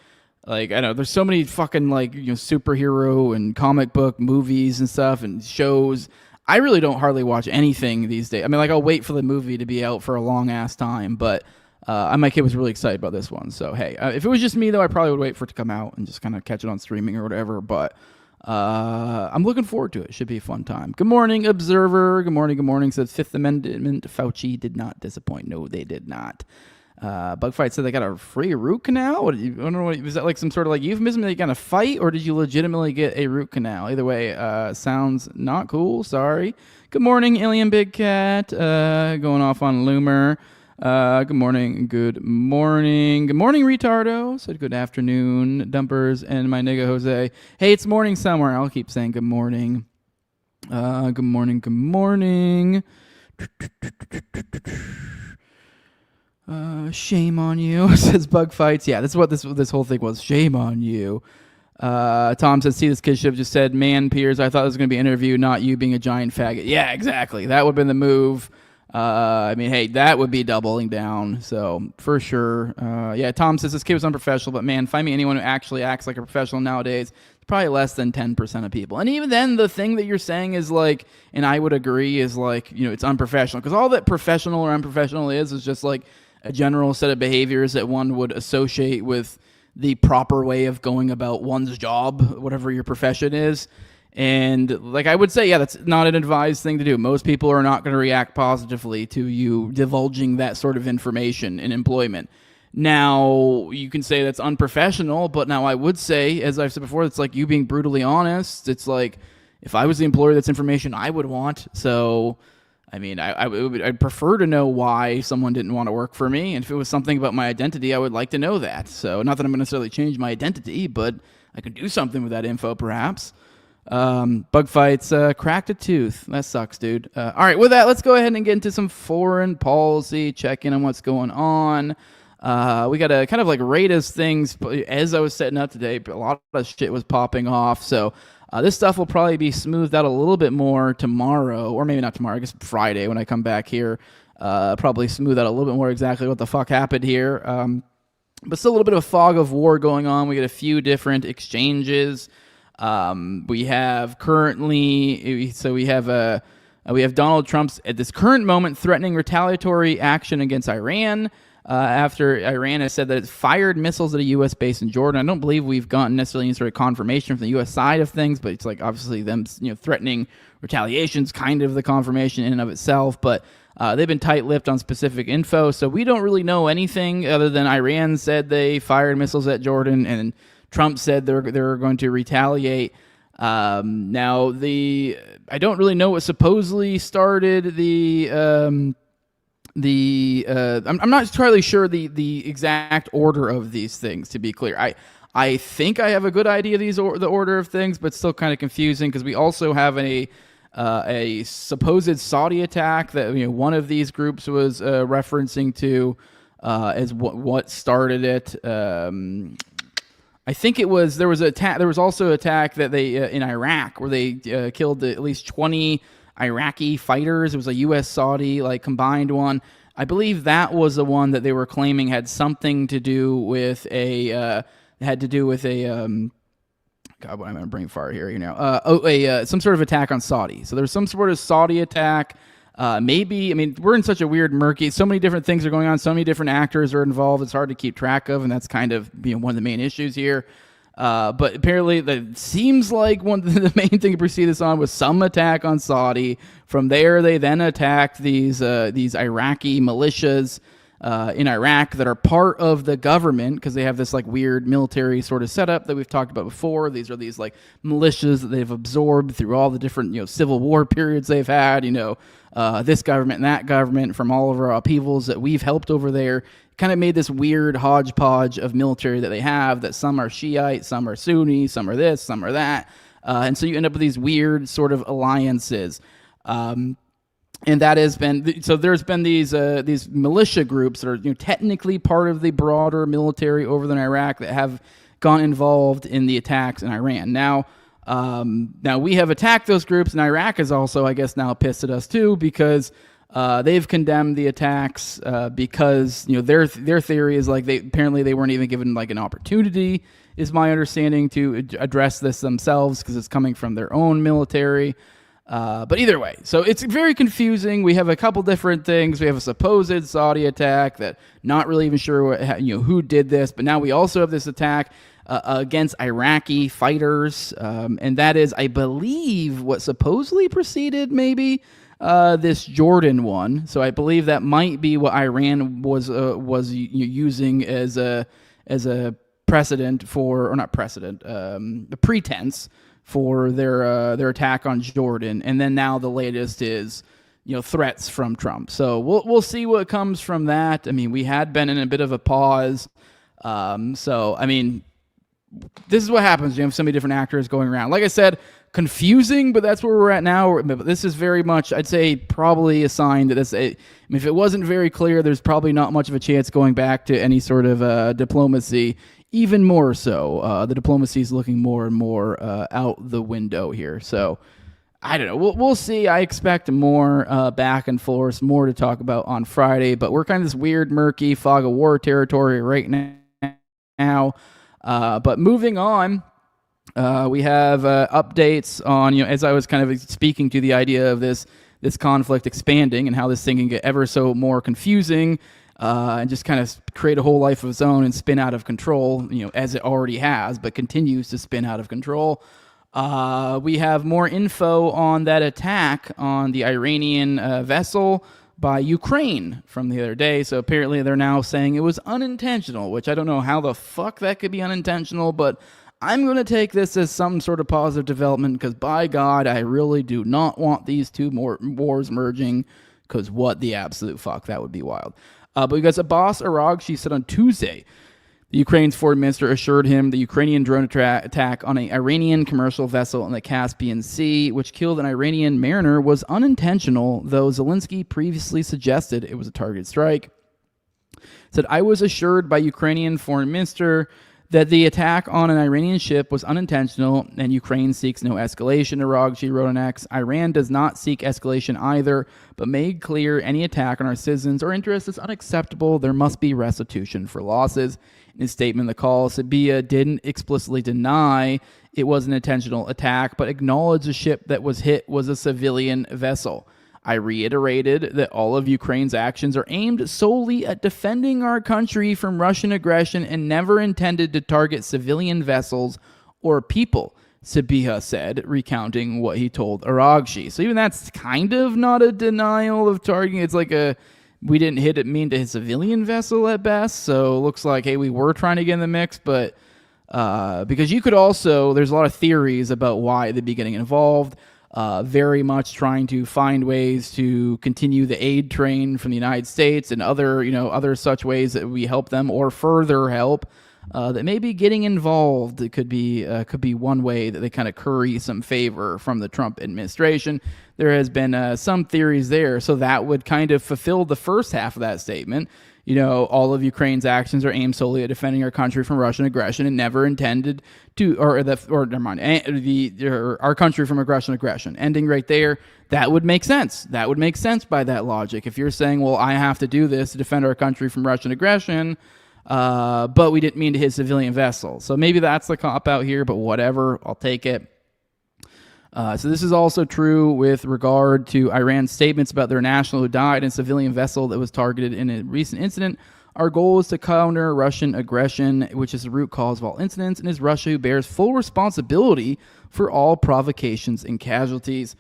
I know there's so many fucking superhero and comic book movies and stuff and shows. I really don't hardly watch anything these days. I mean, like I'll wait for the movie to be out for a long ass time, but my kid was really excited about this one. So hey, if it was just me though, I probably would wait for it to come out and just kind of catch it on streaming or whatever. But I'm looking forward to it. Should be a fun time. Good morning, Observer. Good morning. Good morning. Says Fifth Amendment. Fauci did not disappoint. No, they did not. Bugfight said they got a free root canal. I don't know. Was that like some sort of like euphemism that you got a fight, or did you legitimately get a root canal? Either way, sounds not cool. Sorry. Good morning, Alien Big Cat. Going off on Loomer. Good morning. Good morning. Good morning, Retardo. Said good afternoon, Dumpers, and my nigga Jose. Hey, it's morning somewhere. I'll keep saying good morning. Good morning. Good morning. Shame on you, says Bug Fights. Yeah, that's what this whole thing was. Shame on you. Tom says, see, this kid should have just said, man, Piers, I thought it was going to be an interview, not you being a giant faggot. Yeah, exactly. That would have been the move. I mean, hey, that would be doubling down. So, for sure. Yeah, Tom says, this kid was unprofessional, but man, find me anyone who actually acts like a professional nowadays. It's probably less than 10% of people. And even then, the thing that you're saying is like, and I would agree, is like, you know, it's unprofessional. Because all that professional or unprofessional is just like a general set of behaviors that one would associate with the proper way of going about one's job, whatever your profession is. And like I would say, yeah, that's not an advised thing to do. Most people are not going to react positively to you divulging that sort of information in employment. Now, you can say that's unprofessional, but now I would say, as I've said before, it's like you being brutally honest. It's like, if I was the employer, that's information I would want. So, I mean, I'd prefer to know why someone didn't want to work for me. And if it was something about my identity, I would like to know that. So, not that I'm going to necessarily change my identity, but I could do something with that info, perhaps. Bug Fights, cracked a tooth. That sucks, dude. All right, with that, let's go ahead and get into some foreign policy, check in on what's going on. We got to kind of like rate as things, as I was setting up today, a lot of shit was popping off. So, this stuff will probably be smoothed out a little bit more tomorrow, or maybe not tomorrow, I guess Friday when I come back here. Probably smooth out a little bit more exactly what the fuck happened here. But still a little bit of a fog of war going on. We get a few different exchanges. We have currently, so we have Donald Trump's at this current moment threatening retaliatory action against Iran. After Iran has said that it's fired missiles at a U.S. base in Jordan. I don't believe we've gotten necessarily any sort of confirmation from the U.S. side of things, but it's like obviously them, threatening retaliation's kind of the confirmation in and of itself. But they've been tight-lipped on specific info, so we don't really know anything other than Iran said they fired missiles at Jordan, and Trump said they're going to retaliate. Now I don't really know what supposedly started I'm not entirely sure the exact order of these things, to be clear. I think I have a good idea of the order of things, but still kind of confusing because we also have a supposed Saudi attack that one of these groups was referencing to as what started it. I think there was also an attack that they in Iraq where they killed at least 20 Iraqi fighters. It was a U.S. Saudi combined one. I believe that was the one that they were claiming had something to do with God, what am I bringing far here? Some sort of attack on Saudi. So there's some sort of Saudi attack. Maybe, we're in such a weird murky, so many different things are going on, so many different actors are involved, it's hard to keep track of, and that's kind of one of the main issues here. But apparently, it seems like the main thing to proceed this on was some attack on Saudi. From there, they then attacked these Iraqi militias in Iraq that are part of the government because they have this weird military sort of setup that we've talked about before. These are these militias that they've absorbed through all the different civil war periods they've had. This government and that government from all of our upheavals that we've helped over there. Kind of made this weird hodgepodge of military that they have, that some are Shiite, some are Sunni, some are this, some are that. And so you end up with these weird sort of alliances. And that has been, so there's been these militia groups that are technically part of the broader military over there in Iraq that have gone involved in the attacks in Iran. Now we have attacked those groups, and Iraq is also, I guess, now pissed at us too because they've condemned the attacks because their theory is they weren't even given an opportunity, is my understanding, to address this themselves because it's coming from their own military. But either way, so it's very confusing. We have a couple different things. We have a supposed Saudi attack that not really even sure who did this, but now we also have this attack against Iraqi fighters. And that is, I believe, what supposedly preceded maybe this Jordan one. So I believe that might be what Iran was using as a precedent for, or not precedent, the pretense for their attack on Jordan. And then now the latest is, threats from Trump. So we'll see what comes from that. I mean, we had been in a bit of a pause. So I mean, this is what happens. You have so many different actors going around. Like I said, confusing, but that's where we're at now. But this is very much, I'd say, probably a sign that if it wasn't very clear, there's probably not much of a chance going back to any sort of diplomacy. Even more so, the diplomacy is looking more and more out the window here. So I don't know. We'll see. I expect more back and forth, more to talk about on Friday. But we're kind of this weird, murky fog of war territory right now. But moving on, we have updates on, as I was kind of speaking to the idea of this conflict expanding and how this thing can get ever so more confusing. And just kind of create a whole life of its own and spin out of control, as it already has, but continues to spin out of control. We have more info on that attack on the Iranian vessel by Ukraine from the other day. So apparently they're now saying it was unintentional, which I don't know how the fuck that could be unintentional, but I'm going to take this as some sort of positive development because, by God, I really do not want these two more wars merging, because what the absolute fuck, that would be wild. But because Abbas Araghchi said on Tuesday, the Ukraine's foreign minister assured him the Ukrainian drone attack on an Iranian commercial vessel in the Caspian Sea, which killed an Iranian mariner, was unintentional, though Zelensky previously suggested it was a targeted strike. Said, I was assured by Ukrainian foreign minister that the attack on an Iranian ship was unintentional and Ukraine seeks no escalation, Araghchi wrote on X. Iran does not seek escalation either, but made clear any attack on our citizens or interests is unacceptable. There must be restitution for losses. In his statement, the call, Sabia didn't explicitly deny it was an intentional attack, but acknowledged the ship that was hit was a civilian vessel. I reiterated that all of Ukraine's actions are aimed solely at defending our country from Russian aggression and never intended to target civilian vessels or people, Sabiha said, recounting what he told Araghchi. So even that's kind of not a denial of targeting. It's like we didn't mean to hit a civilian vessel at best. So it looks like, hey, we were trying to get in the mix, but because you could also, there's a lot of theories about why they'd be getting involved. Very much trying to find ways to continue the aid train from the United States and other such ways that we help them or further help. That maybe getting involved could be one way that they kind of curry some favor from the Trump administration. There has been some theories there, so that would kind of fulfill the first half of that statement. All of Ukraine's actions are aimed solely at defending our country from Russian aggression and never intended to, our country from aggression. Ending right there, that would make sense. That would make sense by that logic. If you're saying, well, I have to do this to defend our country from Russian aggression, but we didn't mean to hit civilian vessels. So maybe that's the cop out here, but whatever, I'll take it. So this is also true with regard to Iran's statements about their national who died in a civilian vessel that was targeted in a recent incident. Our goal is to counter Russian aggression, which is the root cause of all incidents, and is Russia who bears full responsibility for all provocations and casualties.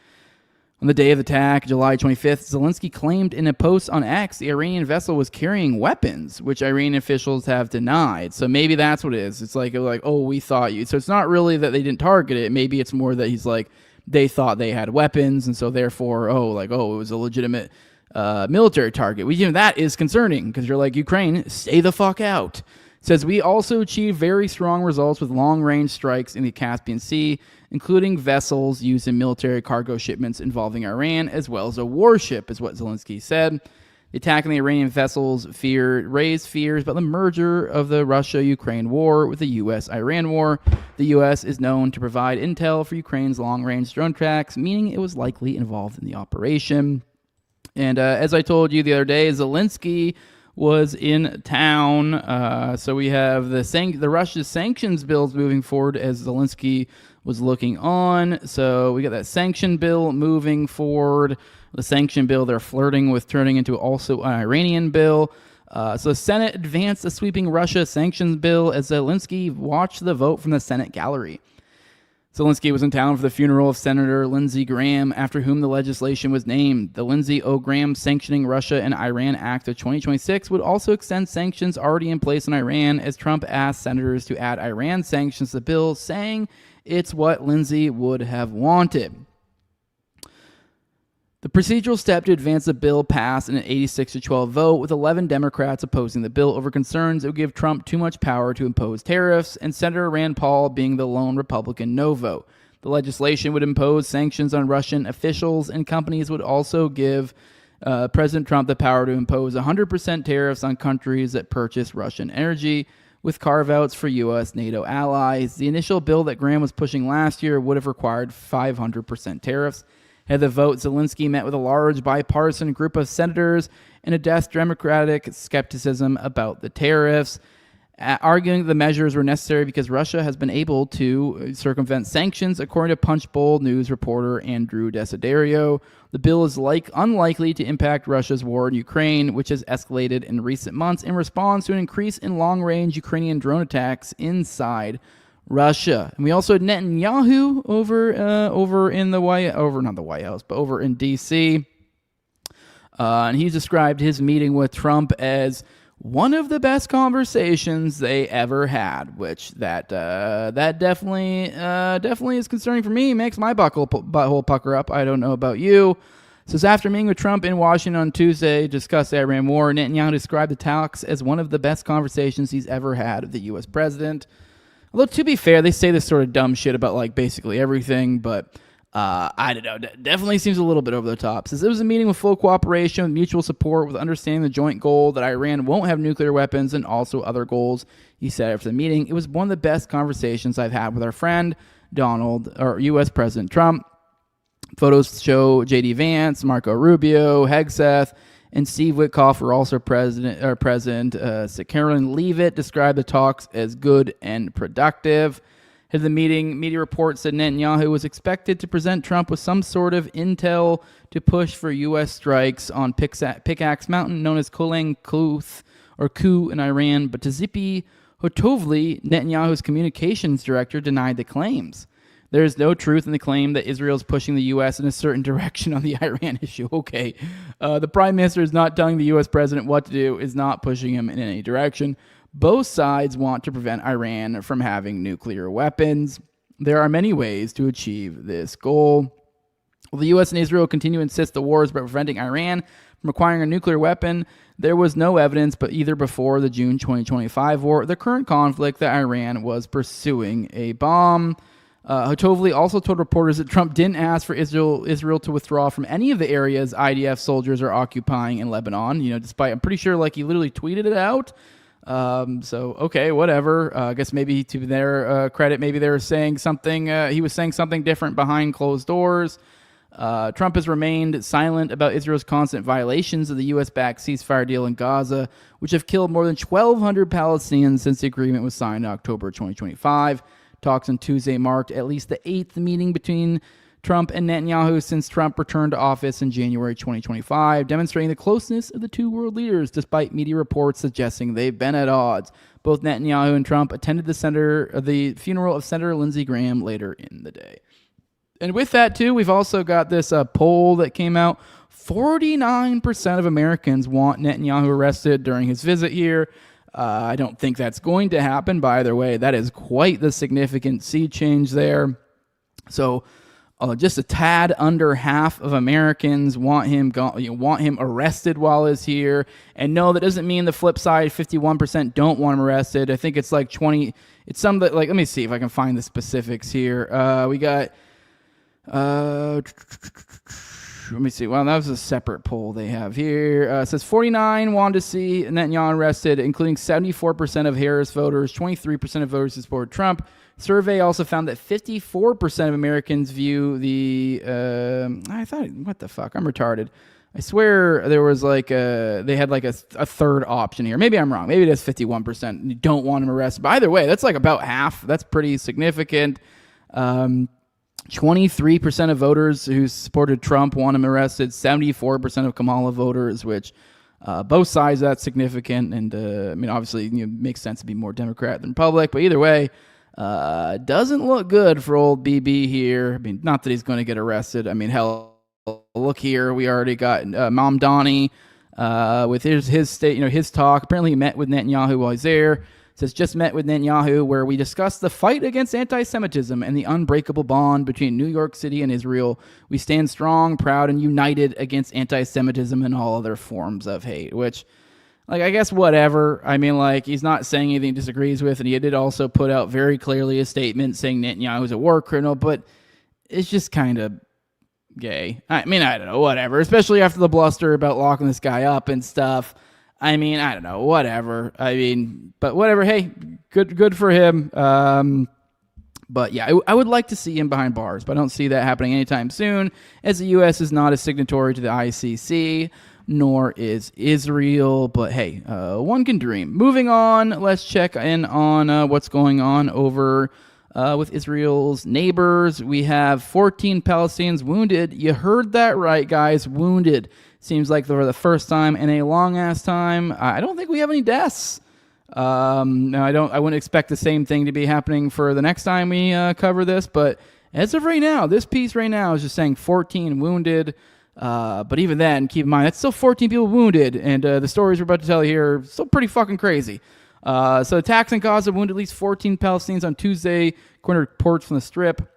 On the day of the attack, July 25th, Zelensky claimed in a post on X the Iranian vessel was carrying weapons, which Iranian officials have denied. So maybe that's what it is. It's like, oh, we thought you. So it's not really that they didn't target it. Maybe it's more that he's like, they thought they had weapons, and so therefore, it was a legitimate military target. That is concerning, because you're like, Ukraine, stay the fuck out. It says, we also achieved very strong results with long-range strikes in the Caspian Sea, including vessels used in military cargo shipments involving Iran, as well as a warship, is what Zelensky said. The attack on the Iranian vessels raised fears about the merger of the Russia-Ukraine war with the U.S.-Iran war. The U.S. is known to provide intel for Ukraine's long-range drone attacks, meaning it was likely involved in the operation. And as I told you the other day, Zelensky was in town. So we have the Russia's sanctions bills moving forward as Zelensky was looking on. So we got that sanction bill moving forward. The sanction bill they're flirting with turning into also an Iranian bill. So the Senate advanced a sweeping Russia sanctions bill as Zelensky watched the vote from the Senate gallery. Zelensky was in town for the funeral of Senator Lindsey Graham, after whom the legislation was named. The Lindsey O. Graham Sanctioning Russia and Iran Act of 2026 would also extend sanctions already in place on Iran, as Trump asked senators to add Iran sanctions to the bill, saying it's what Lindsey would have wanted. The procedural step to advance the bill passed in an 86-12 vote, with 11 Democrats opposing the bill over concerns it would give Trump too much power to impose tariffs, and Senator Rand Paul being the lone Republican no vote. The legislation would impose sanctions on Russian officials, and companies would also give President Trump the power to impose 100% tariffs on countries that purchase Russian energy, with carve-outs for U.S. NATO allies. The initial bill that Graham was pushing last year would have required 500% tariffs. At the vote, Zelensky met with a large bipartisan group of senators and addressed Democratic skepticism about the tariffs, arguing the measures were necessary because Russia has been able to circumvent sanctions, according to Punchbowl News reporter Andrew Desiderio. The bill is unlikely to impact Russia's war in Ukraine, which has escalated in recent months in response to an increase in long-range Ukrainian drone attacks inside Russia. And we also had Netanyahu over in D.C. And he described his meeting with Trump as one of the best conversations they ever had, which that definitely is concerning for me. Makes my butthole pucker up. I don't know about you. So after meeting with Trump in Washington on Tuesday to discuss the Iran war, Netanyahu described the talks as one of the best conversations he's ever had with the U.S. president. Although, to be fair, they say this sort of dumb shit about, like, basically everything, but I don't know. Definitely seems a little bit over the top. Says it was a meeting with full cooperation, with mutual support, with understanding the joint goal that Iran won't have nuclear weapons and also other goals. He said after the meeting, it was one of the best conversations I've had with our friend, U.S. President Trump. Photos show J.D. Vance, Marco Rubio, Hegseth, and Steve Witkoff were also present. Carolyn Leavitt described the talks as good and productive. At the meeting, media reports said Netanyahu was expected to present Trump with some sort of intel to push for U.S. strikes on Pickaxe Mountain, known as Kolang Kuth, or Ku in Iran, but Tzipi Hotovely, Netanyahu's communications director, denied the claims. There is no truth in the claim that Israel is pushing the U.S. in a certain direction on the Iran issue. Okay. The prime minister is not telling the U.S. president what to do, is not pushing him in any direction. Both sides want to prevent Iran from having nuclear weapons. There are many ways to achieve this goal. While the U.S. and Israel continue to insist the war is about preventing Iran from acquiring a nuclear weapon, there was no evidence but either before the June 2025 war or the current conflict that Iran was pursuing a bomb. Hotovely also told reporters that Trump didn't ask for Israel to withdraw from any of the areas IDF soldiers are occupying in Lebanon. Despite, I'm pretty sure, he literally tweeted it out. So okay, whatever. I guess maybe to their credit, maybe they were saying something. He was saying something different behind closed doors. Trump has remained silent about Israel's constant violations of the U.S.-backed ceasefire deal in Gaza, which have killed more than 1,200 Palestinians since the agreement was signed in October 2025. Talks on Tuesday marked at least the 8th meeting between Trump and Netanyahu since Trump returned to office in January 2025, demonstrating the closeness of the two world leaders, despite media reports suggesting they've been at odds. Both Netanyahu and Trump attended the funeral of Senator Lindsey Graham later in the day. And with that, too, we've also got this poll that came out. 49% of Americans want Netanyahu arrested during his visit here. I don't think that's going to happen, but either way, that is quite the significant sea change there. So just a tad under half of Americans want him arrested while he's here. And no, that doesn't mean the flip side, 51% don't want him arrested. I think it's like 20. It's some that, let me see if I can find the specifics here. We got, let me see. Well, that was a separate poll they have here. It says 49 wanted to see Netanyahu arrested, including 74% of Harris voters, 23% of voters who support Trump. Survey also found that 54% of Americans view the. What the fuck? I'm retarded. I swear there was they had a third option here. Maybe I'm wrong. Maybe it is 51%. You don't want him arrested. But either way, that's about half. That's pretty significant. 23% of voters who supported Trump want him arrested. 74% of Kamala voters, which Both sides, that's significant, and I mean, obviously, it makes sense to be more Democrat than Republican, but either way, doesn't look good for old BB here. I mean, not that he's going to get arrested. I mean, hell, look here, we already got Mom Donnie with his state, his talk. Apparently, he met with Netanyahu while he's there. Says, just met with Netanyahu, where we discussed the fight against anti-Semitism and the unbreakable bond between New York City and Israel. We stand strong, proud, and united against anti-Semitism and all other forms of hate, which, I guess whatever. I mean, he's not saying anything he disagrees with, and he did also put out very clearly a statement saying Netanyahu is a war criminal, but it's just kind of gay. I mean, I don't know, whatever, especially after the bluster about locking this guy up and stuff. I mean, I don't know, whatever. I mean, but whatever. Hey, good for him. But yeah, I would like to see him behind bars, but I don't see that happening anytime soon, as the U.S. is not a signatory to the ICC, nor is Israel. But hey, one can dream. Moving on, let's check in on what's going on over with Israel's neighbors. We have 14 Palestinians wounded. You heard that right, guys. Wounded. Seems like for the first time in a long-ass time. I don't think we have any deaths. I wouldn't expect the same thing to be happening for the next time we cover this, but as of right now, this piece right now is just saying 14 wounded. But even then, keep in mind, that's still 14 people wounded, and the stories we're about to tell you here are still pretty fucking crazy. So attacks in Gaza wounded at least 14 Palestinians on Tuesday, according to reports from the Strip.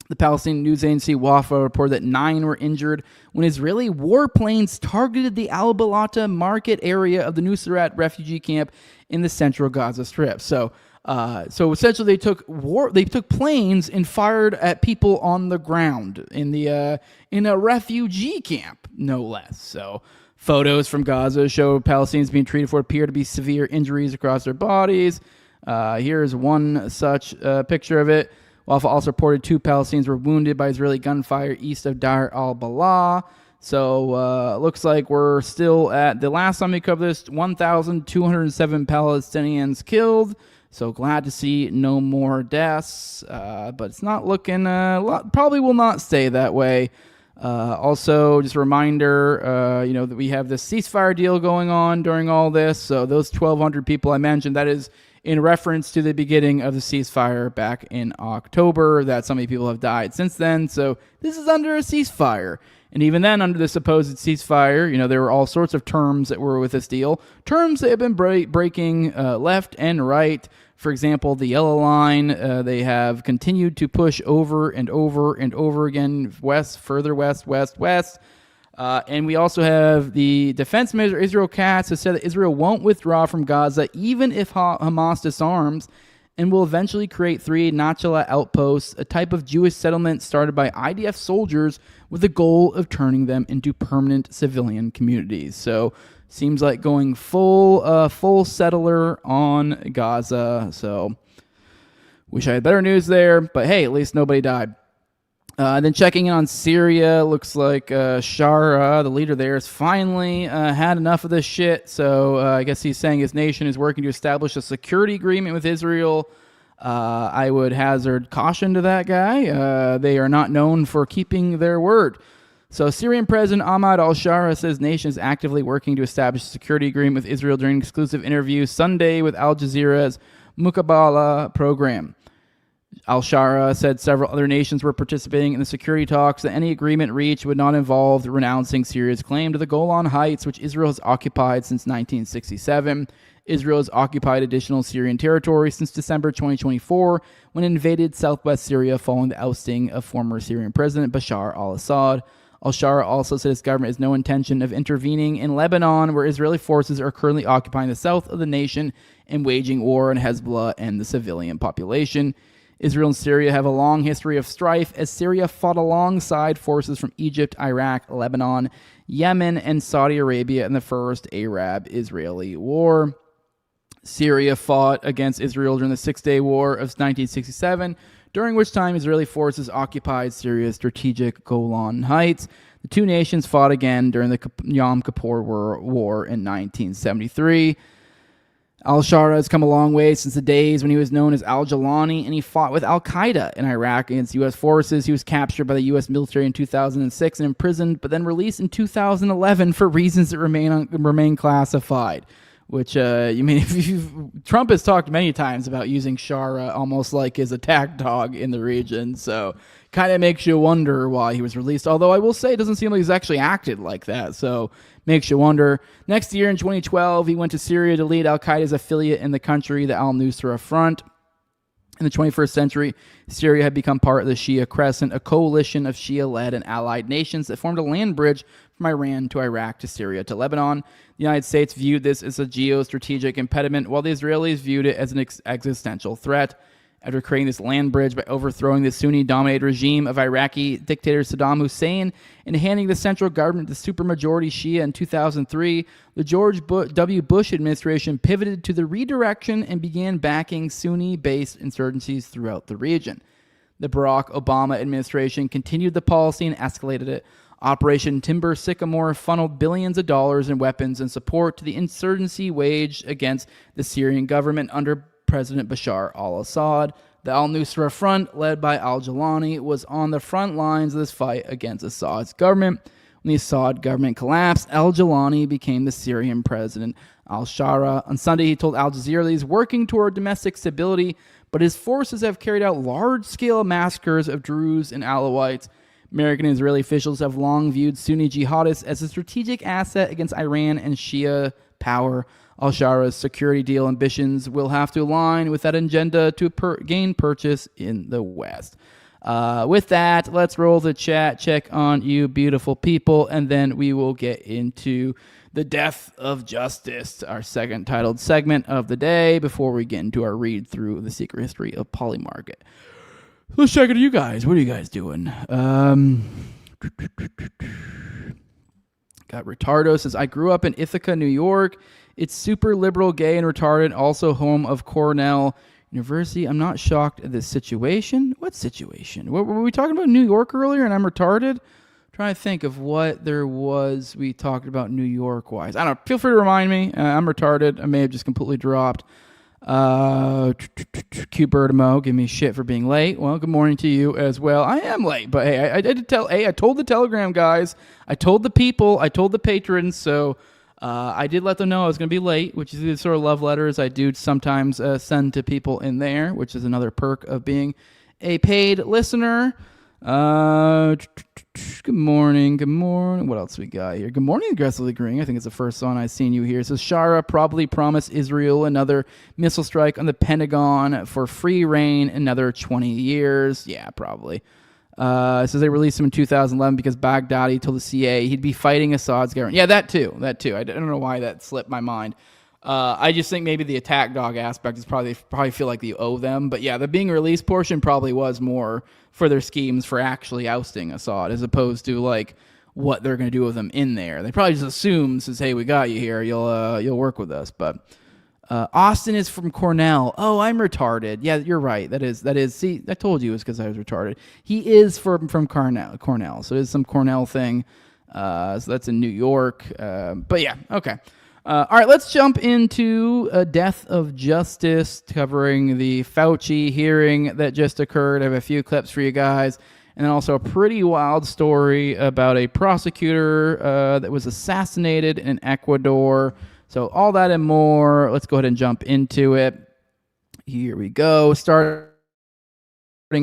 The Palestinian news agency Wafa reported that 9 were injured when Israeli warplanes targeted the Al-Balata market area of the Nusrat refugee camp in the central Gaza Strip. So essentially, they took planes and fired at people on the ground in a refugee camp, no less. So photos from Gaza show Palestinians being treated for what appear to be severe injuries across their bodies. Here's one such picture of it. Wafa also reported 2 Palestinians were wounded by Israeli gunfire east of Dar al-Balah. So looks like we're still at, the last time we covered this, 1,207 Palestinians killed. So glad to see no more deaths. But it's not looking, probably will not stay that way. Also, just a reminder, that we have this ceasefire deal going on during all this. So those 1,200 people I mentioned, that is in reference to the beginning of the ceasefire back in October, that so many people have died since then. So this is under a ceasefire. And even then, under the supposed ceasefire, there were all sorts of terms that were with this deal. Terms that have been breaking left and right. For example, the yellow line, they have continued to push over and over and over again, west, further west, west, west. And we also have the defense minister, Israel Katz, has said that Israel won't withdraw from Gaza even if Hamas disarms, and will eventually create 3 Nachala outposts, a type of Jewish settlement started by IDF soldiers with the goal of turning them into permanent civilian communities. So seems like going full settler on Gaza. So wish I had better news there, but hey, at least nobody died. Then checking in on Syria, looks like Shara, the leader there, has finally had enough of this shit. So I guess he's saying his nation is working to establish a security agreement with Israel. I would hazard caution to that guy. They are not known for keeping their word. So Syrian President Ahmad al-Shara says his nation is actively working to establish a security agreement with Israel during an exclusive interview Sunday with Al Jazeera's Mukabala program. Al-Shara said several other nations were participating in the security talks, that any agreement reached would not involve renouncing Syria's claim to the Golan Heights, which Israel has occupied since 1967. Israel has occupied additional Syrian territory since December 2024, when it invaded southwest Syria following the ousting of former Syrian President Bashar al-Assad. Al-Shara also said his government has no intention of intervening in Lebanon, where Israeli forces are currently occupying the south of the nation and waging war on Hezbollah and the civilian population. Israel and Syria have a long history of strife, as Syria fought alongside forces from Egypt, Iraq, Lebanon, Yemen, and Saudi Arabia in the first Arab-Israeli War. Syria fought against Israel during the Six-Day War of 1967, during which time Israeli forces occupied Syria's strategic Golan Heights. The two nations fought again during the Yom Kippur War in 1973. Al-Shara has come a long way since the days when he was known as Al-Jalani, and he fought with Al-Qaeda in Iraq against U.S. forces. He was captured by the U.S. military in 2006 and imprisoned, but then released in 2011 for reasons that remain classified. Which, Trump has talked many times about using Shara almost like his attack dog in the region, so kind of makes you wonder why he was released. Although I will say it doesn't seem like he's actually acted like that, so makes you wonder. Next year in 2012, he went to Syria to lead Al-Qaeda's affiliate in the country, the Al-Nusra Front. In the 21st century, Syria had become part of the Shia Crescent, a coalition of Shia-led and allied nations that formed a land bridge from Iran to Iraq to Syria to Lebanon. The United States viewed this as a geostrategic impediment, while the Israelis viewed it as an existential threat. After creating this land bridge by overthrowing the Sunni-dominated regime of Iraqi dictator Saddam Hussein and handing the central government to supermajority Shia in 2003, the George W. Bush administration pivoted to the redirection and began backing Sunni-based insurgencies throughout the region. The Barack Obama administration continued the policy and escalated it. Operation Timber Sycamore funneled billions of dollars in weapons and support to the insurgency waged against the Syrian government under President Bashar al-Assad. The al-Nusra Front, led by al-Jalani, was on the front lines of this fight against Assad's government. When the Assad government collapsed, al-Jalani became the Syrian president. Al-Shara, on Sunday, he told Al Jazeera that he's working toward domestic stability, but his forces have carried out large-scale massacres of Druze and Alawites. American and Israeli officials have long viewed Sunni jihadists as a strategic asset against Iran and Shia power. Al-Shara's security deal ambitions will have to align with that agenda to gain purchase in the West. With that, let's roll the chat, check on you beautiful people, and then we will get into the death of justice, our second titled segment of the day, before we get into our read through the secret history of Polymarket. Let's check it, you guys. What are you guys doing? Got Retardo says, I grew up in Ithaca, New York. It's super liberal, gay, and retarded. Also home of Cornell University. I'm not shocked at this situation. What situation? What, were we talking about New York earlier and I'm retarded? I'm trying to think of what there was we talked about New York-wise. I don't know. Feel free to remind me. I'm retarded. I may have just completely dropped. Cute Bertamo, give me shit for being late. Well, good morning to you as well. I am late, but hey, I did tell. Hey, I told the Telegram guys, I told the people, I told the patrons. So I did let them know I was going to be late, which is the sort of love letters I do sometimes send to people in there, which is another perk of being a paid listener. Good morning. Good morning. What else we got here? Good morning, Aggressively Agreeing. I think it's the first one I've seen you here. It says, Shara probably promised Israel another missile strike on the Pentagon for free reign another 20 years. Yeah, probably. It says they released him in 2011 because Baghdadi told the CIA he'd be fighting Assad's government. Yeah, that too. I don't know why that slipped my mind. I just think maybe the attack dog aspect is probably feel like you owe them. But yeah, the being released portion probably was more for their schemes for actually ousting Assad as opposed to like what they're going to do with them in there. They probably just assume, says, hey, we got you here. You'll work with us. But Austin is from Cornell. Oh, I'm retarded. Yeah, you're right. That is. See, I told you it was because I was retarded. He is from Cornell. So it is some Cornell thing. So that's in New York. But yeah, okay. All right, let's jump into a death of justice, covering the Fauci hearing that just occurred. I have a few clips for you guys, and then also a pretty wild story about a prosecutor that was assassinated in Ecuador. So all that and more. Let's go ahead and jump into it. Here we go. Starting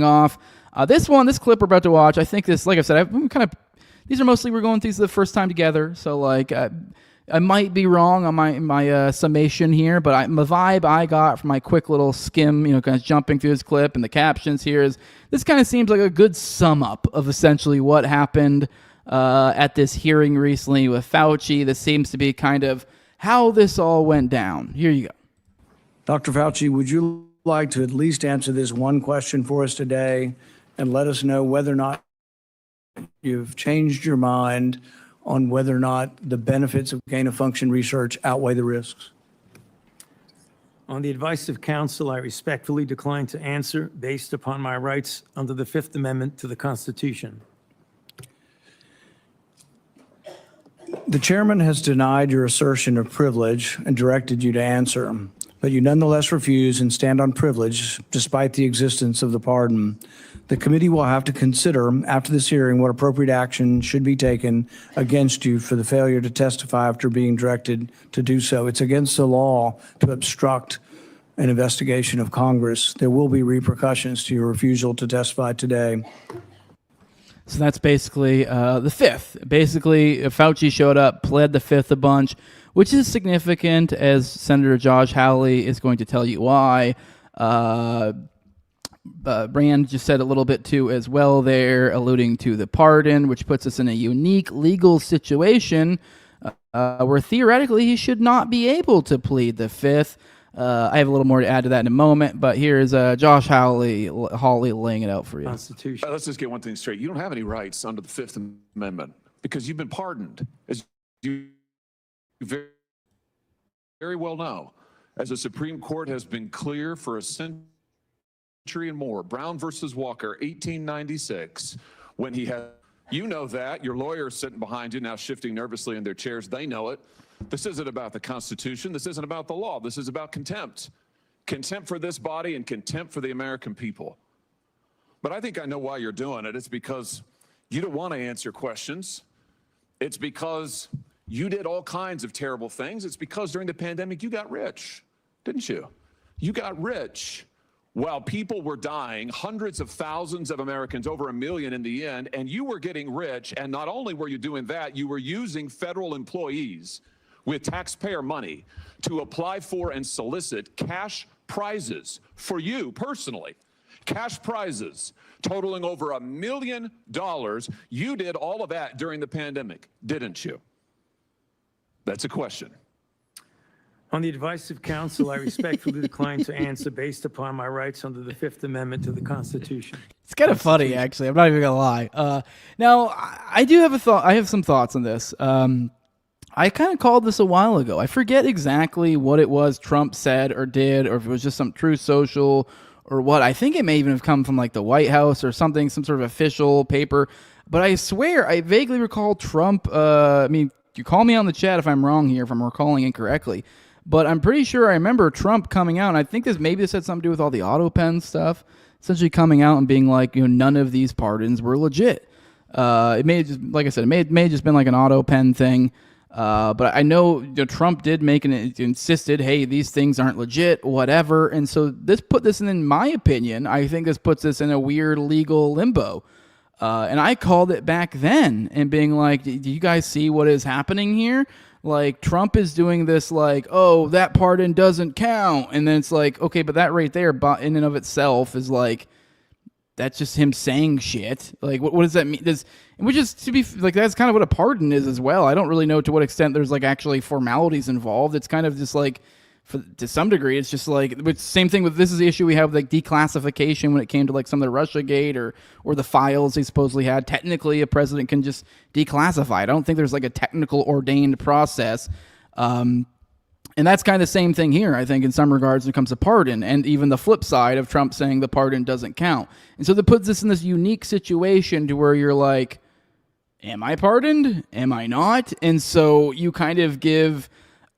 off, this clip we're about to watch. I think this, like I said, these are mostly we're going through the first time together. So like. I might be wrong on my summation here, but the vibe I got from my quick little skim, kind of jumping through this clip and the captions here is this kind of seems like a good sum up of essentially what happened at this hearing recently with Fauci. This seems to be kind of how this all went down. Here you go. Dr. Fauci, would you like to at least answer this one question for us today and let us know whether or not you've changed your mind on whether or not the benefits of gain-of-function research outweigh the risks? On the advice of counsel, I respectfully decline to answer based upon my rights under the Fifth Amendment to the Constitution. The chairman has denied your assertion of privilege and directed you to answer. but you nonetheless refuse and stand on privilege despite the existence of the pardon. The committee will have to consider after this hearing what appropriate action should be taken against you for the failure to testify after being directed to do so. It's against the law to obstruct an investigation of Congress. There will be repercussions to your refusal to testify today. So that's basically the fifth. Basically, Fauci showed up, pled the fifth a bunch, which is significant, as Senator Josh Hawley is going to tell you why. Brand just said a little bit too as well there, alluding to the pardon, which puts us in a unique legal situation where theoretically he should not be able to plead the fifth. I have a little more to add to that in a moment, but here's Josh Hawley laying it out for you. Constitution. Let's just get one thing straight. You don't have any rights under the Fifth Amendment because you've been pardoned, as you very, very well know. As the Supreme Court has been clear for a century and more. Brown versus Walker, 1896, when he had, you know that, your lawyers sitting behind you now shifting nervously in their chairs, they know it. This isn't about the Constitution. This isn't about the law. This is about contempt. Contempt for this body and contempt for the American people. But I think I know why you're doing it. It's because you don't want to answer questions. It's because you did all kinds of terrible things. It's because during the pandemic, you got rich, didn't you? You got rich while people were dying, hundreds of thousands of Americans, over 1 million in the end, and you were getting rich. And not only were you doing that, you were using federal employees with taxpayer money to apply for and solicit cash prizes for you personally. Cash prizes totaling over $1 million. You did all of that during the pandemic, didn't you? That's a question. On the advice of counsel, I respectfully decline to answer based upon my rights under the Fifth Amendment to the Constitution. It's kind of funny, actually. I'm not even gonna lie. Now, I do have a thought. I have some thoughts on this. I kind of called this a while ago. I forget exactly what it was Trump said or did, or if it was just some Truth Social or what. I think it may even have come from like the White House or something, some sort of official paper. But I swear, I vaguely recall Trump. I mean, you call me on the chat if I'm wrong here, if I'm recalling incorrectly. But I'm pretty sure I remember Trump coming out, and I think this had something to do with all the auto pen stuff, essentially coming out and being like, none of these pardons were legit. It may have just, like I said, it may have just been like an auto pen thing. But I know Trump did insisted, hey, these things aren't legit, whatever. And so this put this in my opinion, I think this puts this in a weird legal limbo. And I called it back then and being like, do you guys see what is happening here? Like, Trump is doing this like, oh, that pardon doesn't count. And then it's like, okay, but that right there in and of itself is like, that's just him saying shit. Like, what does that mean? Which is, to be like, that's kind of what a pardon is as well. I don't really know to what extent there's like actually formalities involved. It's kind of just like, to some degree, it's just like, but same thing with, this is the issue we have, like declassification when it came to like some of the Russiagate or the files they supposedly had. Technically, a president can just declassify. I don't think there's like a technical ordained process. And that's kind of the same thing here, I think, in some regards when it comes to pardon, and even the flip side of Trump saying the pardon doesn't count. And so that puts this in this unique situation to where you're like, am I pardoned? Am I not? And so you kind of give...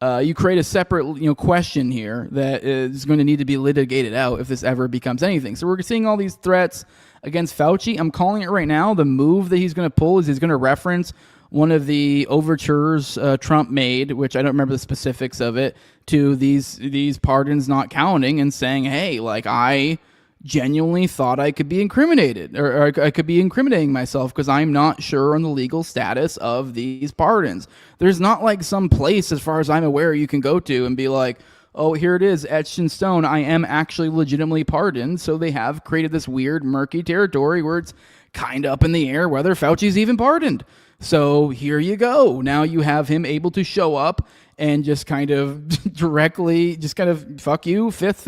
you create a separate, question here that is going to need to be litigated out if this ever becomes anything. So we're seeing all these threats against Fauci. I'm calling it right now. The move that he's going to pull is he's going to reference one of the overtures Trump made, which I don't remember the specifics of it, to these pardons not counting, and saying, hey, like, I genuinely thought I could be incriminated, or I could be incriminating myself because I'm not sure on the legal status of these pardons. There's not like some place, as far as I'm aware, you can go to and be like, oh, here it is, etched in stone, I am actually legitimately pardoned. So they have created this weird, murky territory where it's kind of up in the air whether Fauci's even pardoned. So here you go. Now you have him able to show up and just kind of directly, just kind of, fuck you, fifth.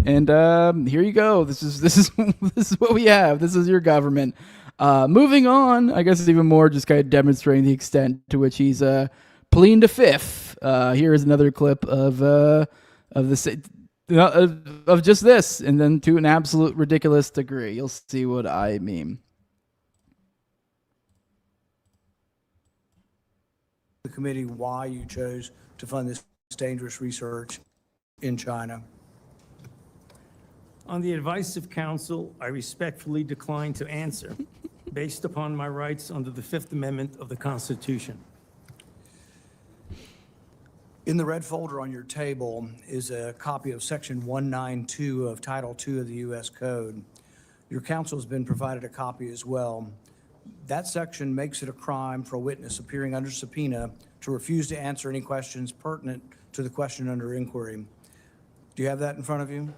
And here you go. This is what we have. This is your government. Moving on, I guess it's even more just kind of demonstrating the extent to which he's pleading to fifth. Here is another clip of just this, and then to an absolute ridiculous degree. You'll see what I mean. The committee why you chose to fund this dangerous research in China. On the advice of counsel, I respectfully decline to answer based upon my rights under the Fifth Amendment of the Constitution. In the red folder on your table is a copy of Section 192 of Title II of the U.S. Code. Your counsel has been provided a copy as well. That section makes it a crime for a witness appearing under subpoena to refuse to answer any questions pertinent to the question under inquiry. Do you have that in front of you?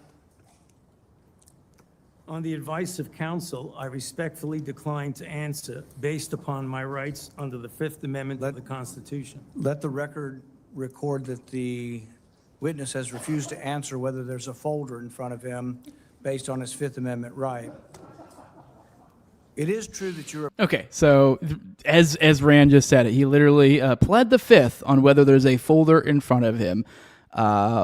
On the advice of counsel, I respectfully decline to answer based upon my rights under the Fifth Amendment of the Constitution. Let the record record that the witness has refused to answer whether there's a folder in front of him based on his Fifth Amendment right. It is true that you're... Okay, so as Rand just said it, he literally pled the Fifth on whether there's a folder in front of him,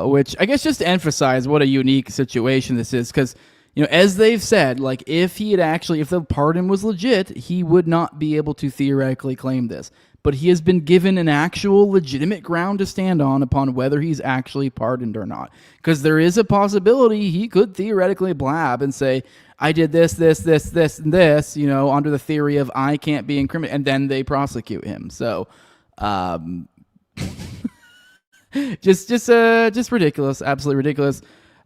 which I guess just to emphasize what a unique situation this is, because, you know, as they've said, like, if the pardon was legit, he would not be able to theoretically claim this. But he has been given an actual legitimate ground to stand on upon whether he's actually pardoned or not. Because there is a possibility he could theoretically blab and say, I did this, and this, you know, under the theory of I can't be incriminated, and then they prosecute him. So, just ridiculous, absolutely ridiculous.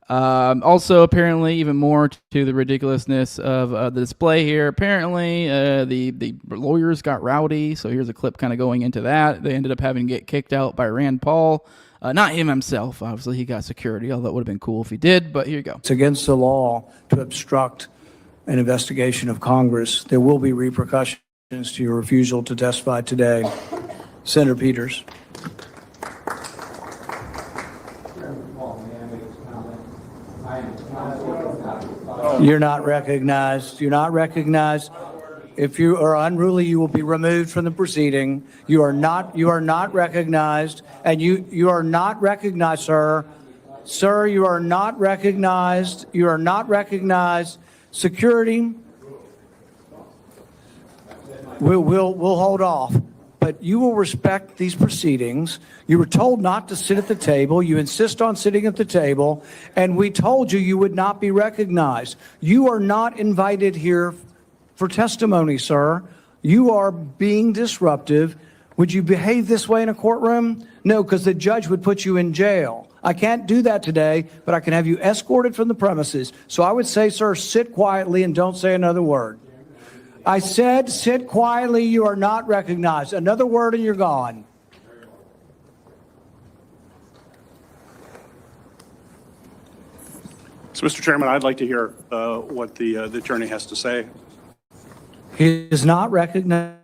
Also, apparently, even more to the ridiculousness of the display here. Apparently, the lawyers got rowdy. So here's a clip kind of going into that. They ended up having to get kicked out by Rand Paul. Not him himself. Obviously, he got security, although it would have been cool if he did. But here you go. It's against the law to obstruct an investigation of Congress. There will be repercussions to your refusal to testify today. Senator Peters. You're not recognized. You're not recognized. If you are unruly, you will be removed from the proceeding. You are not recognized, and you are not recognized, sir. Sir, you are not recognized. You are not recognized. Security, we'll hold off. But you will respect these proceedings. You were told not to sit at the table. You insist on sitting at the table, and we told you you would not be recognized. You are not invited here for testimony, sir. You are being disruptive. Would you behave this way in a courtroom? No, because the judge would put you in jail. I can't do that today, but I can have you escorted from the premises. So I would say, sir, sit quietly and don't say another word. I said, sit quietly, you are not recognized. Another word and you're gone. So, Mr. Chairman, I'd like to hear what the attorney has to say. He is not recognized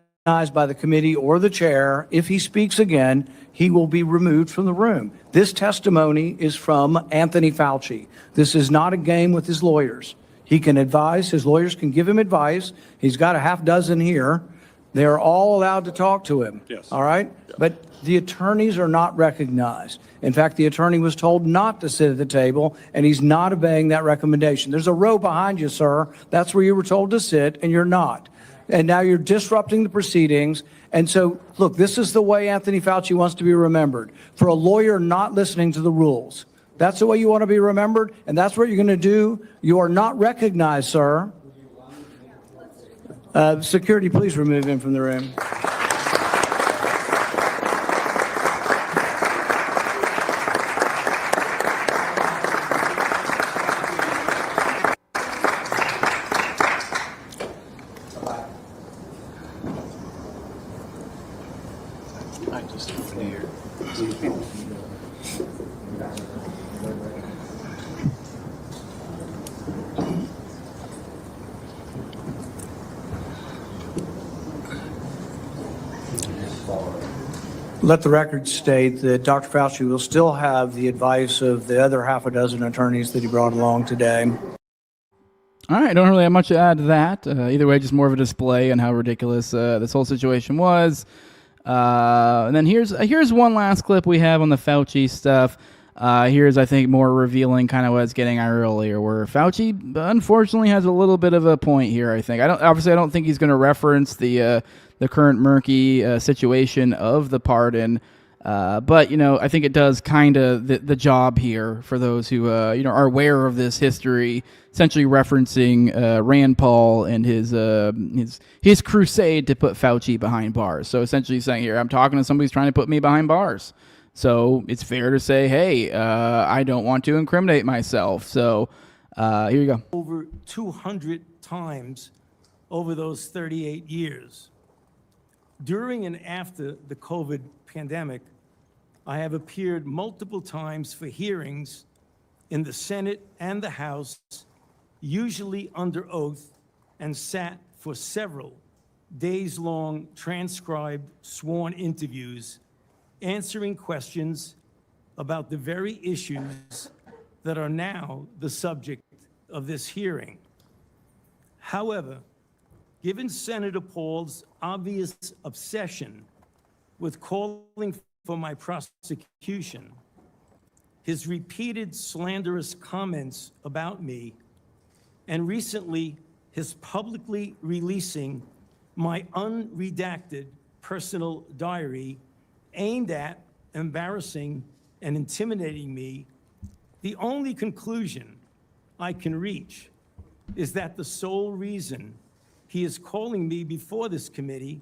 by the committee or the chair. If he speaks again, he will be removed from the room. This testimony is from Anthony Fauci. This is not a game with his lawyers. He can advise, his lawyers can give him advice. He's got a half dozen here. They're all allowed to talk to him. Yes. All right? Yeah. But the attorneys are not recognized. In fact, the attorney was told not to sit at the table, and he's not obeying that recommendation. There's a row behind you, sir. That's where you were told to sit, and you're not. And now you're disrupting the proceedings. And so, look, this is the way Anthony Fauci wants to be remembered, for a lawyer not listening to the rules. That's the way you want to be remembered, and that's what you're going to do. You are not recognized, sir. Security, please remove him from the room. Let the record state that Dr. Fauci will still have the advice of the other half a dozen attorneys that he brought along today. All right, I don't really have much to add to that. Either way, just more of a display on how ridiculous this whole situation was. And then here's one last clip we have on the Fauci stuff. Here's, I think, more revealing kind of what I was getting at earlier, where Fauci, unfortunately, has a little bit of a point here, I think. I don't think he's going to reference the current murky situation of the pardon. But, I think it does kind of the job here for those who, are aware of this history, essentially referencing Rand Paul and his crusade to put Fauci behind bars. So essentially saying here, I'm talking to somebody who's trying to put me behind bars. So it's fair to say, hey, I don't want to incriminate myself. So here you go. Over 200 times over those 38 years. During and after the COVID pandemic, I have appeared multiple times for hearings in the Senate and the House, usually under oath, and sat for several days-long transcribed sworn interviews, answering questions about the very issues that are now the subject of this hearing. However, given Senator Paul's obvious obsession with calling for my prosecution, his repeated slanderous comments about me, and recently his publicly releasing my unredacted personal diary aimed at embarrassing and intimidating me, the only conclusion I can reach is that the sole reason he is calling me before this committee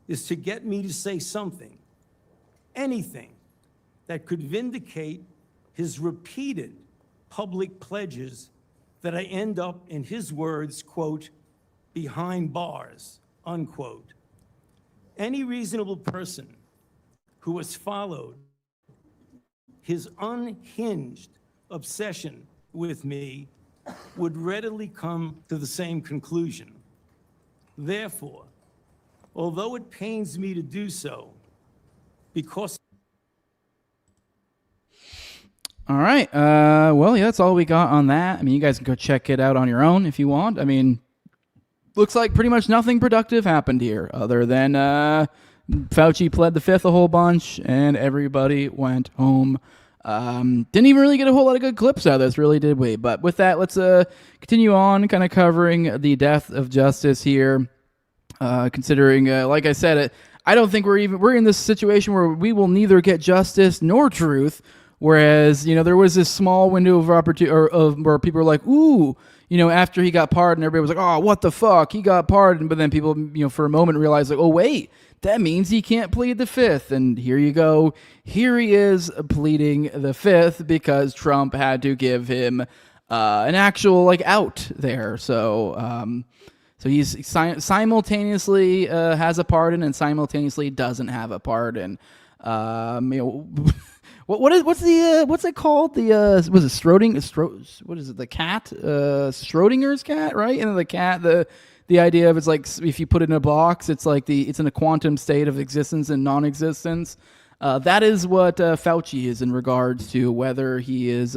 is to get me to say something, anything, that could vindicate his repeated public pledges that I end up, in his words, quote, behind bars, unquote. Any reasonable person who has followed his unhinged obsession with me would readily come to the same conclusion. Therefore, although it pains me to do so, because... All right. Well, yeah, that's all we got on that. I mean, you guys can go check it out on your own if you want. I mean, looks like pretty much nothing productive happened here other than Fauci pled the fifth a whole bunch and everybody went home. Didn't even really get a whole lot of good clips out of this, really, did we? But with that, let's continue on kind of covering the death of justice here. Considering, like I said, I don't think we're in this situation where we will neither get justice nor truth. Whereas, there was this small window of opportunity where people were like, ooh, after he got pardoned, everybody was like, oh, what the fuck? He got pardoned. But then people, for a moment realized like, oh, wait, that means he can't plead the fifth. And here you go. Here he is pleading the fifth because Trump had to give him an actual out there. So, so he's simultaneously has a pardon and simultaneously doesn't have a pardon. What's it called? Was it what is it? The cat? Schrodinger's cat, right? And the cat, the idea of it's like if you put it in a box, it's like it's in a quantum state of existence and non-existence. That is what Fauci is in regards to whether he is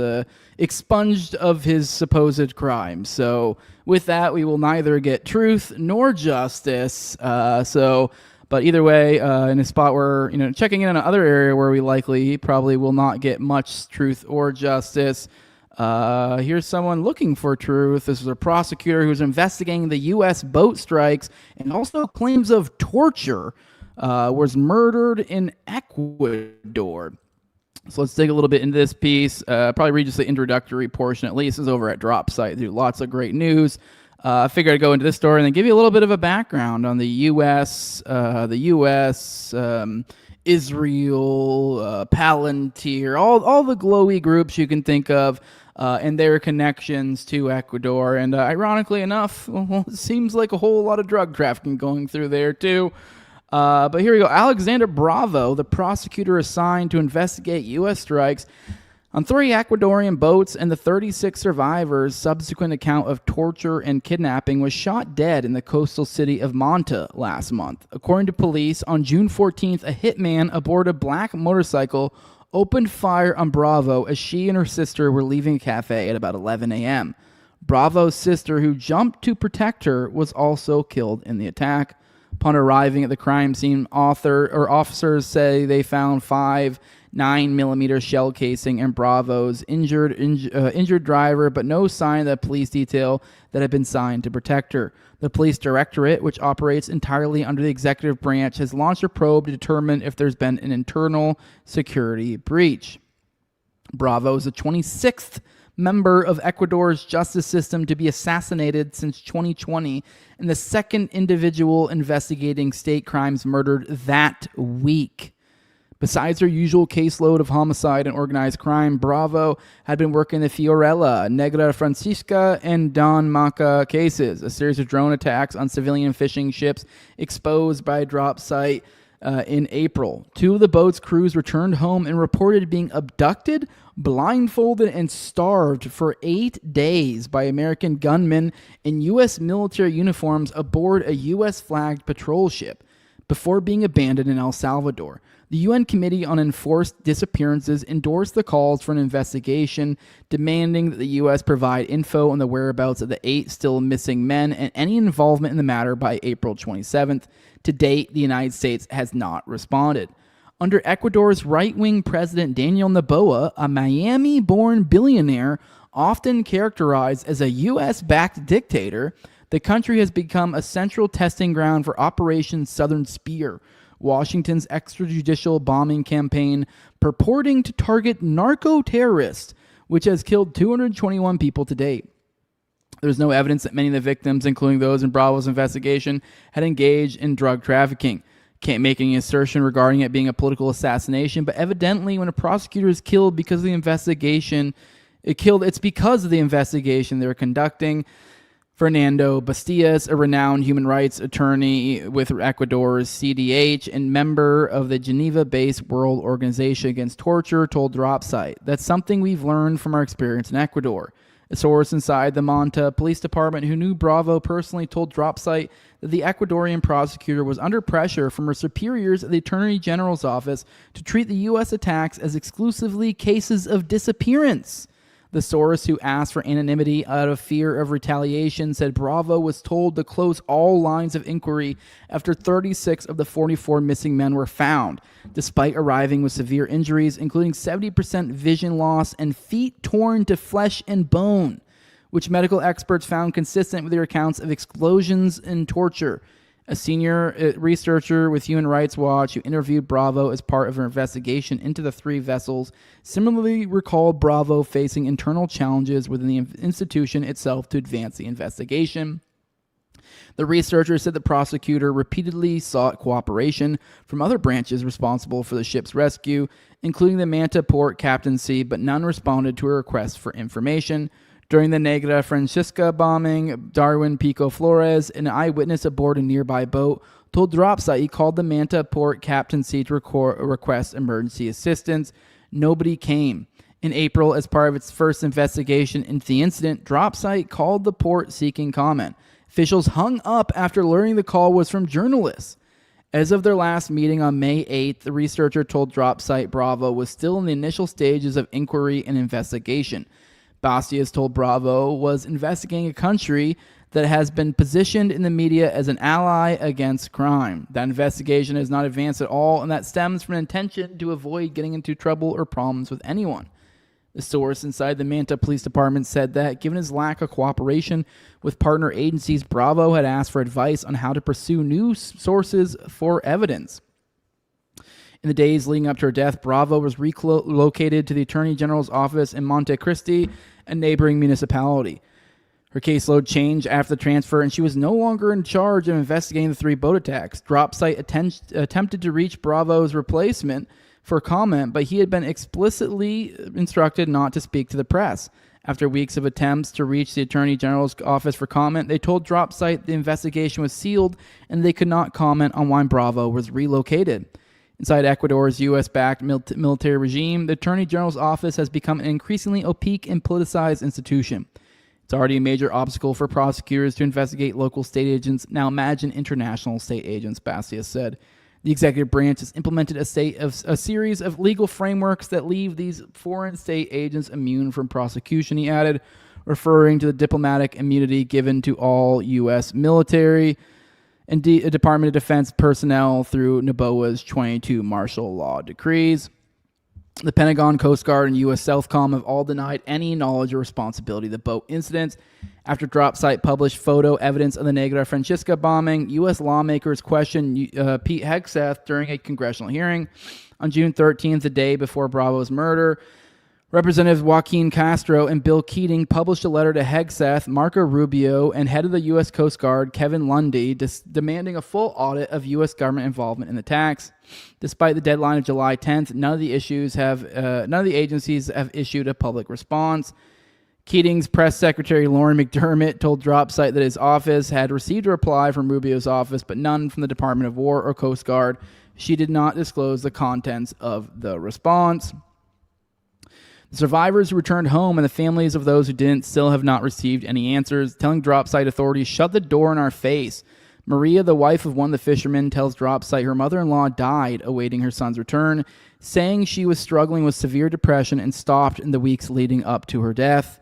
expunged of his supposed crimes. So with that, we will neither get truth nor justice. But either way, in a spot where, checking in on another area where we probably will not get much truth or justice. Here's someone looking for truth. This is a prosecutor who's investigating the U.S. boat strikes and also claims of torture, was murdered in Ecuador. So let's dig a little bit into this piece. Probably read just the introductory portion at least. This is over at Drop Site. They do lots of great news. I figured I'd go into this story and then give you a little bit of a background on the U.S., Israel, Palantir, all the glowy groups you can think of, and their connections to Ecuador. And ironically enough, it seems like a whole lot of drug trafficking going through there too. But here we go. Alexander Bravo, the prosecutor assigned to investigate U.S. strikes on 3 Ecuadorian boats and the 36 survivors' subsequent account of torture and kidnapping, was shot dead in the coastal city of Manta last month. According to police, on June 14th, a hitman aboard a black motorcycle opened fire on Bravo as she and her sister were leaving a cafe at about 11 a.m. Bravo's sister, who jumped to protect her, was also killed in the attack. Upon arriving at the crime scene, officers say they found 5 9mm shell casing and Bravo's injured driver, but no sign of the police detail that had been signed to protect her. The police directorate, which operates entirely under the executive branch, has launched a probe to determine if there's been an internal security breach. Bravo is the 26th member of Ecuador's justice system to be assassinated since 2020, and the second individual investigating state crimes murdered that week. Besides her usual caseload of homicide and organized crime, Bravo had been working the Fiorella, Negra Francisca, and Don Maca cases, a series of drone attacks on civilian fishing ships exposed by a drop site in April. 2 of the boat's crews returned home and reported being abducted, blindfolded, and starved for 8 days by American gunmen in U.S. military uniforms aboard a U.S.-flagged patrol ship before being abandoned in El Salvador. The UN Committee on Enforced Disappearances endorsed the calls for an investigation, demanding that the U.S. provide info on the whereabouts of the 8 still missing men and any involvement in the matter by April 27th. To date, the United States has not responded. Under Ecuador's right-wing president Daniel Noboa, a Miami-born billionaire often characterized as a U.S.-backed dictator, the country has become a central testing ground for Operation Southern Spear, Washington's extrajudicial bombing campaign purporting to target narco-terrorists, which has killed 221 people to date. There's no evidence that many of the victims, including those in Bravo's investigation, had engaged in drug trafficking. Can't make any assertion regarding it being a political assassination, but evidently when a prosecutor is killed because of the investigation, it's because of the investigation they're conducting. Fernando Bastias, a renowned human rights attorney with Ecuador's CDH and member of the Geneva-based World Organization Against Torture, told Dropsite, "That's something we've learned from our experience in Ecuador." A source inside the Manta Police Department who knew Bravo personally told Dropsite that the Ecuadorian prosecutor was under pressure from her superiors at the Attorney General's office to treat the U.S. attacks as exclusively cases of disappearance. The source, who asked for anonymity out of fear of retaliation, said Bravo was told to close all lines of inquiry after 36 of the 44 missing men were found, despite arriving with severe injuries, including 70% vision loss and feet torn to flesh and bone, which medical experts found consistent with their accounts of explosions and torture. A senior researcher with Human Rights Watch who interviewed Bravo as part of her investigation into the 3 vessels similarly recalled Bravo facing internal challenges within the institution itself to advance the investigation. The researcher said the prosecutor repeatedly sought cooperation from other branches responsible for the ship's rescue, including the Manta Port Captaincy, but none responded to her request for information. During the Negra Francisca bombing, Darwin Pico Flores, an eyewitness aboard a nearby boat, told Dropsite he called the Manta Port Captaincy to request emergency assistance. Nobody came. In April, as part of its first investigation into the incident, Dropsite called the port seeking comment. Officials hung up after learning the call was from journalists. As of their last meeting on May 8th, the researcher told Dropsite Bravo was still in the initial stages of inquiry and investigation. Bastias told Bravo was investigating a country that has been positioned in the media as an ally against crime. That investigation has not advanced at all, and that stems from an intention to avoid getting into trouble or problems with anyone. The source inside the Manta Police Department said that, given his lack of cooperation with partner agencies, Bravo had asked for advice on how to pursue new sources for evidence. In the days leading up to her death, Bravo was relocated to the Attorney General's office in Monte Cristi, a neighboring municipality. Her caseload changed after the transfer, and she was no longer in charge of investigating the 3 boat attacks. Dropsite attempted to reach Bravo's replacement for comment, but he had been explicitly instructed not to speak to the press. After weeks of attempts to reach the Attorney General's office for comment, they told Dropsite the investigation was sealed and they could not comment on why Bravo was relocated. Inside Ecuador's U.S.-backed military regime, the Attorney General's office has become an increasingly opaque and politicized institution. It's already a major obstacle for prosecutors to investigate local state agents. Now imagine international state agents, Bastias said. The executive branch has implemented a series of legal frameworks that leave these foreign state agents immune from prosecution, he added, referring to the diplomatic immunity given to all U.S. military and Department of Defense personnel through Noboa's 22 martial law decrees. The Pentagon, Coast Guard, and U.S. Southcom have all denied any knowledge or responsibility of the boat incident. After Drop Site published photo evidence of the Negra Francisca bombing, U.S. lawmakers questioned Pete Hegseth during a congressional hearing. On June 13th, the day before Bravo's murder, Representatives Joaquin Castro and Bill Keating published a letter to Hegseth, Marco Rubio, and head of the U.S. Coast Guard, Kevin Lundy, demanding a full audit of U.S. government involvement in the attacks. Despite the deadline of July 10th, none of the agencies have issued a public response. Keating's press secretary, Lauren McDermott, told DropSite that his office had received a reply from Rubio's office, but none from the Department of War or Coast Guard. She did not disclose the contents of the response. The survivors who returned home and the families of those who didn't still have not received any answers, telling DropSite authorities, "Shut the door in our face." Maria, the wife of one of the fishermen, tells DropSite her mother-in-law died awaiting her son's return, saying she was struggling with severe depression and stopped in the weeks leading up to her death.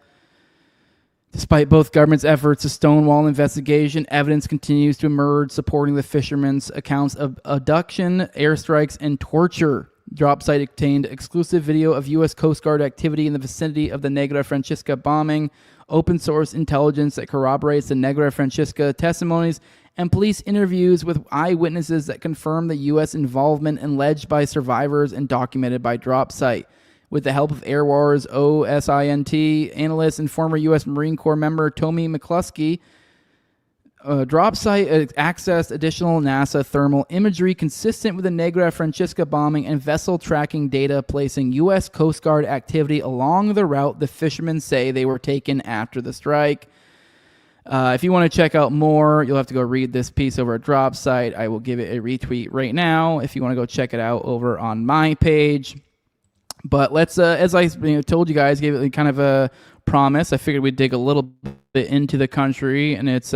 Despite both governments' efforts to stonewall investigation, evidence continues to emerge supporting the fishermen's accounts of abduction, airstrikes, and torture. DropSite obtained exclusive video of U.S. Coast Guard activity in the vicinity of the Negra Francisca bombing, open source intelligence that corroborates the Negra Francisca testimonies, and police interviews with eyewitnesses that confirm the U.S. involvement alleged by survivors and documented by DropSite. With the help of Air Wars OSINT analyst and former U.S. Marine Corps member Tommy McCluskey, DropSite accessed additional NASA thermal imagery consistent with the Negra Francisca bombing and vessel tracking data, placing U.S. Coast Guard activity along the route the fishermen say they were taken after the strike. If you want to check out more, you'll have to go read this piece over at DropSite. I will give it a retweet right now if you want to go check it out over on my page. But let's, as I told you guys, gave it kind of a promise. I figured we'd dig a little bit into the country and its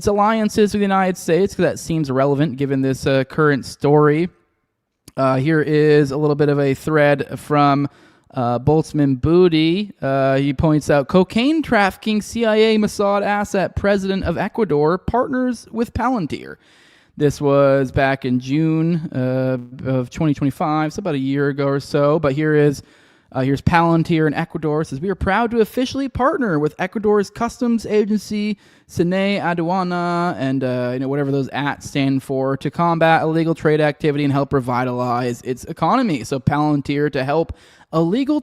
alliances with the United States, because that seems relevant given this current story. Here is a little bit of a thread from Boltzmann Booty. He points out, cocaine trafficking CIA Mossad asset president of Ecuador partners with Palantir. This was back in June of 2025, so about a year ago or so. But here's Palantir in Ecuador. It says, "We are proud to officially partner with Ecuador's customs agency, Sine Aduana," and whatever those ats stand for, to combat illegal trade activity and help revitalize its economy. So Palantir to help illegal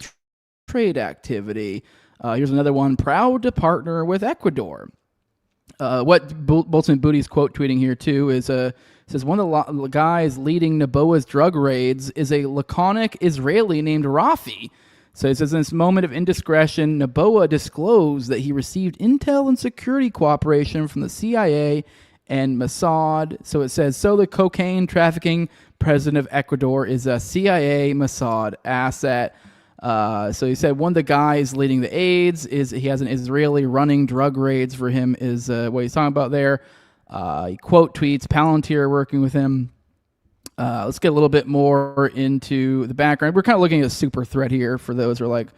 trade activity. Here's another one, proud to partner with Ecuador. What Boltzmann Booty's quote tweeting here too is says one of the guys leading Noboa's drug raids is a laconic Israeli named Rafi. So it says, in this moment of indiscretion, Noboa disclosed that he received intel and security cooperation from the CIA and Mossad. So it says, so the cocaine trafficking president of Ecuador is a CIA Mossad asset. So he said one of the guys leading the AIDS he has an Israeli running drug raids for him, is what he's talking about there. He quote tweets Palantir working with him. Let's get a little bit more into the background. We're kind of looking at a super thread here for those who are like,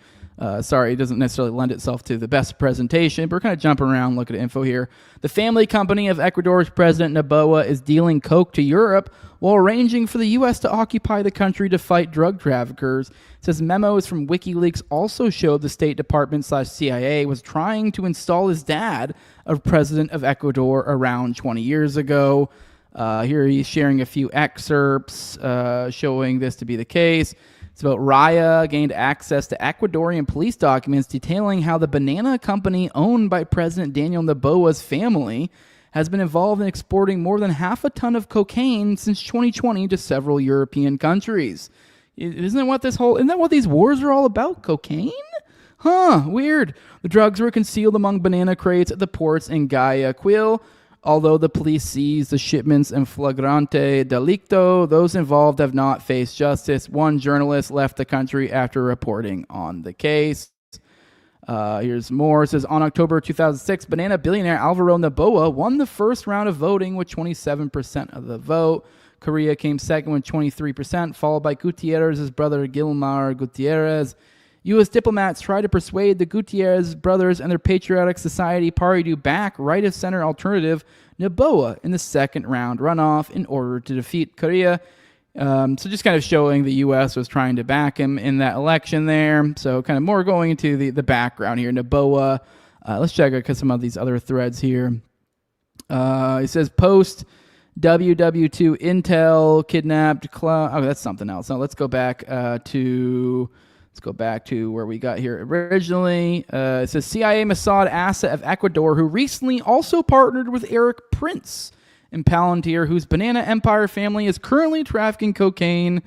sorry, it doesn't necessarily lend itself to the best presentation, but we're kind of jumping around looking at info here. The family company of Ecuador's President Noboa is dealing coke to Europe while arranging for the U.S. to occupy the country to fight drug traffickers. It says memos from WikiLeaks also showed the State Department/CIA was trying to install his dad as president of Ecuador around 20 years ago. Here he's sharing a few excerpts showing this to be the case. It's about Raya gained access to Ecuadorian police documents detailing how the banana company owned by President Daniel Noboa's family has been involved in exporting more than half a ton of cocaine since 2020 to several European countries. Isn't that what these wars are all about? Cocaine? Huh, weird. The drugs were concealed among banana crates at the ports in Guayaquil. Although the police seized the shipments in flagrante delicto, those involved have not faced justice. One journalist left the country after reporting on the case. Here's more. It says, on October 2006, banana billionaire Alvaro Noboa won the first round of voting with 27% of the vote. Korea came second with 23%, followed by Gutierrez's brother Gilmar Gutierrez. U.S. diplomats tried to persuade the Gutierrez brothers and their Patriotic Society party to back right-of-center alternative Noboa in the second round runoff in order to defeat Korea. So just kind of showing the U.S. was trying to back him in that election there. So kind of more going into the background here. Noboa. Let's check out some of these other threads here. It says post WW2 Intel kidnapped cloud. Oh, that's something else. Now let's go back to where we got here originally. It says CIA Mossad asset of Ecuador, who recently also partnered with Eric Prince and Palantir, whose Banana Empire family is currently trafficking cocaine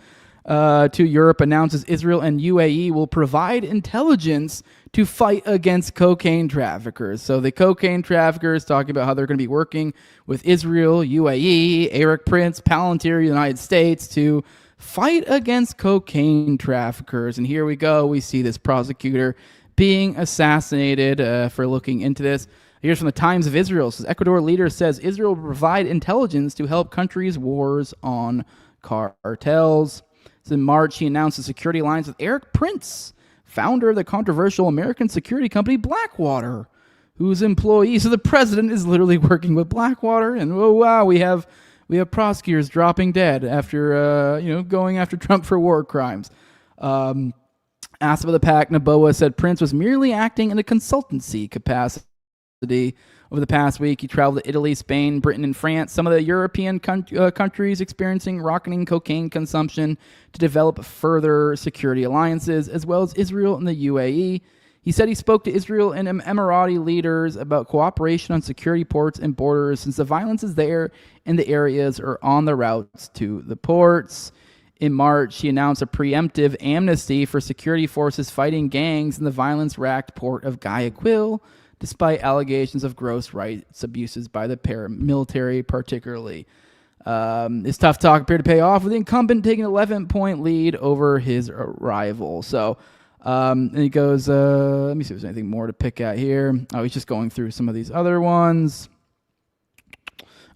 to Europe, announces Israel and UAE will provide intelligence to fight against cocaine traffickers. So the cocaine traffickers talking about how they're going to be working with Israel, UAE, Eric Prince, Palantir, United States to fight against cocaine traffickers. And here we go. We see this prosecutor being assassinated for looking into this. Here's from the Times of Israel. It says Ecuador leader says Israel will provide intelligence to help countries' wars on cartels. So in March, he announced a security alliance with Eric Prince, founder of the controversial American security company Blackwater, whose employees. So the president is literally working with Blackwater, and oh wow, we have prosecutors dropping dead after going after Trump for war crimes. Asked about the pact, Noboa said Prince was merely acting in a consultancy capacity. Over the past week, he traveled to Italy, Spain, Britain, and France, some of the European countries experiencing rocketing cocaine consumption, to develop further security alliances, as well as Israel and the UAE. He said he spoke to Israel and Emirati leaders about cooperation on security ports and borders, since the violence is there and the areas are on the routes to the ports. In March, he announced a preemptive amnesty for security forces fighting gangs in the violence-racked port of Guayaquil, despite allegations of gross rights abuses by the paramilitary, particularly. His tough talk appeared to pay off, with the incumbent taking an 11-point lead over his rival. So, and he goes, let me see if there's anything more to pick at here. Oh, he's just going through some of these other ones.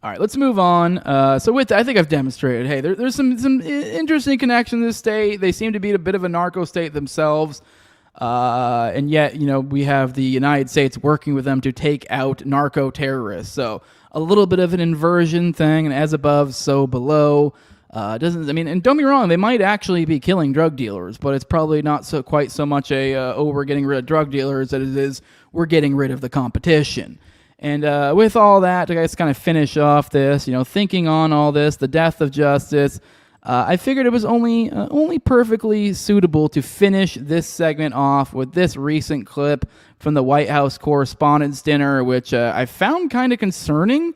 All right, let's move on. So with that, I think I've demonstrated, hey, there's some interesting connection to this state. They seem to be a bit of a narco state themselves. And yet, we have the United States working with them to take out narco terrorists. So a little bit of an inversion thing, and as above, so below. And don't get me wrong, they might actually be killing drug dealers, but it's probably not quite so much we're getting rid of drug dealers as it is we're getting rid of the competition. And with all that, to guys kind of finish off this, thinking on all this, the death of justice, I figured it was only perfectly suitable to finish this segment off with this recent clip from the White House Correspondents' Dinner, which I found kind of concerning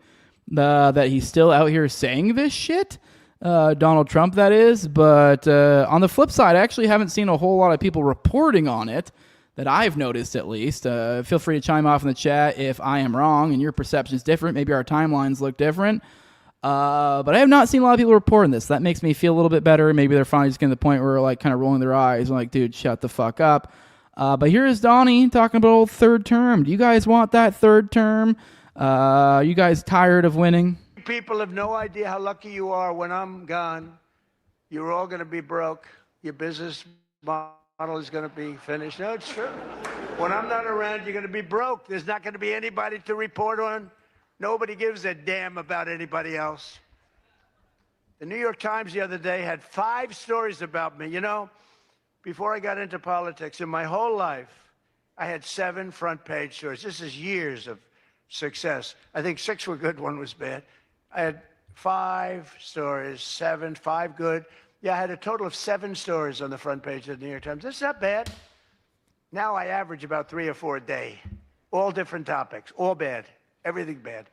that he's still out here saying this shit. Donald Trump, that is. But on the flip side, I actually haven't seen a whole lot of people reporting on it, that I've noticed at least. Feel free to chime off in the chat if I am wrong and your perception is different. Maybe our timelines look different. But I have not seen a lot of people reporting this. That makes me feel a little bit better. Maybe they're finally just getting to the point where like kind of rolling their eyes and like, dude, shut the fuck up. But here is Donnie talking about old third term. Do you guys want that third term? Are you guys tired of winning? People have no idea how lucky you are. When I'm gone, you're all going to be broke. Your business model is going to be finished. No, it's true. When I'm not around, you're going to be broke. There's not going to be anybody to report on. Nobody gives a damn about anybody else. The New York Times the other day had 5 stories about me. Before I got into politics, in my whole life, I had 7 front-page stories. This is years of success. I think 6 were good, 1 was bad. I had 5 stories, 7, 5 good. Yeah, I had a total of 7 stories on the front page of the New York Times. That's not bad. Now I average about 3 or 4 a day, all different topics, all bad. Everything bad.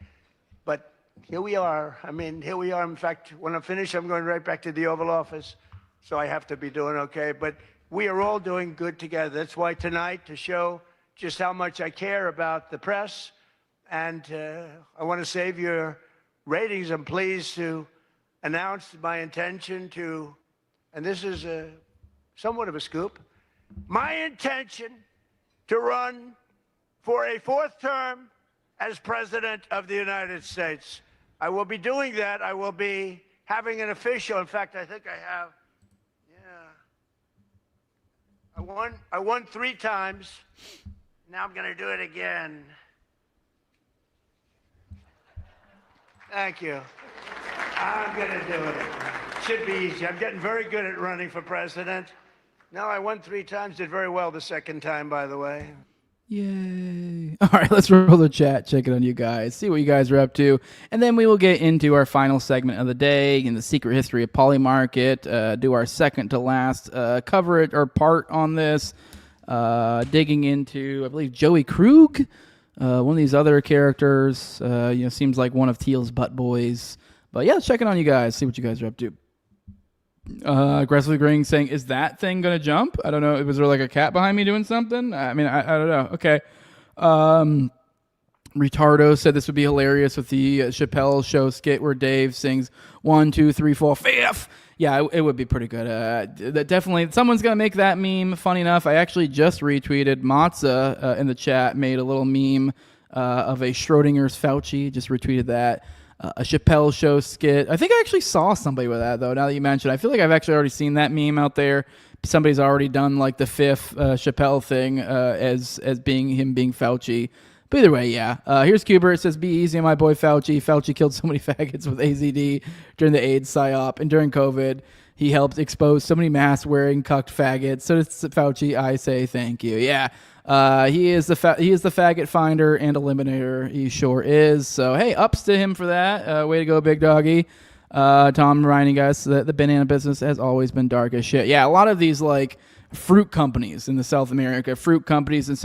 But here we are. Here we are. In fact, when I'm finished, I'm going right back to the Oval Office. So I have to be doing okay. But we are all doing good together. That's why tonight, to show just how much I care about the press, and I want to save your ratings, I'm pleased to announce my intention to, and this is somewhat of a scoop, my intention to run for a 4th term as President of the United States. I will be doing that. I will be having an official, in fact, I think I have, I won 3 times. Now I'm going to do it again. Thank you. I'm going to do it. should be easy. I'm getting very good at running for president. Now I won 3 times, did very well the second time, by the way. Yay. All right, let's roll the chat, check it on you guys, see what you guys are up to, and then we will get into our final segment of the day in the secret history of Polymarket, do our second to last coverage or part on this, digging into, I believe, Joey Krug, one of these other characters, seems like one of Teal's butt boys. But yeah, let's check it on you guys, see what you guys are up to. Aggressively agreeing, saying, is that thing going to jump? I don't know. Was there like a cat behind me doing something? I mean, I don't know. Okay. Retardo said this would be hilarious with the Chappelle show skit where Dave sings 1, 2, 3, 4, 5. Yeah, it would be pretty good. That definitely, someone's going to make that meme. Funny enough, I actually just retweeted Matza in the chat, made a little meme of a Schrodinger's Fauci, just retweeted that. A Chappelle show skit. I think I actually saw somebody with that, though, now that you mentioned. I feel like I've actually already seen that meme out there. Somebody's already done like the 5th Chappelle thing as being him being Fauci. But either way, yeah. Here's Cuber. It says, be easy on my boy Fauci. Fauci killed so many faggots with AZD during the AIDS psyop. And during COVID, he helped expose so many mask-wearing cucked faggots. So it's Fauci. I say thank you. Yeah. He is the faggot finder and eliminator. He sure is. So hey, ups to him for that. Way to go, big doggy. Tom reminding us that the banana business has always been dark as shit. Yeah, a lot of these like fruit companies in the South America, fruit companies in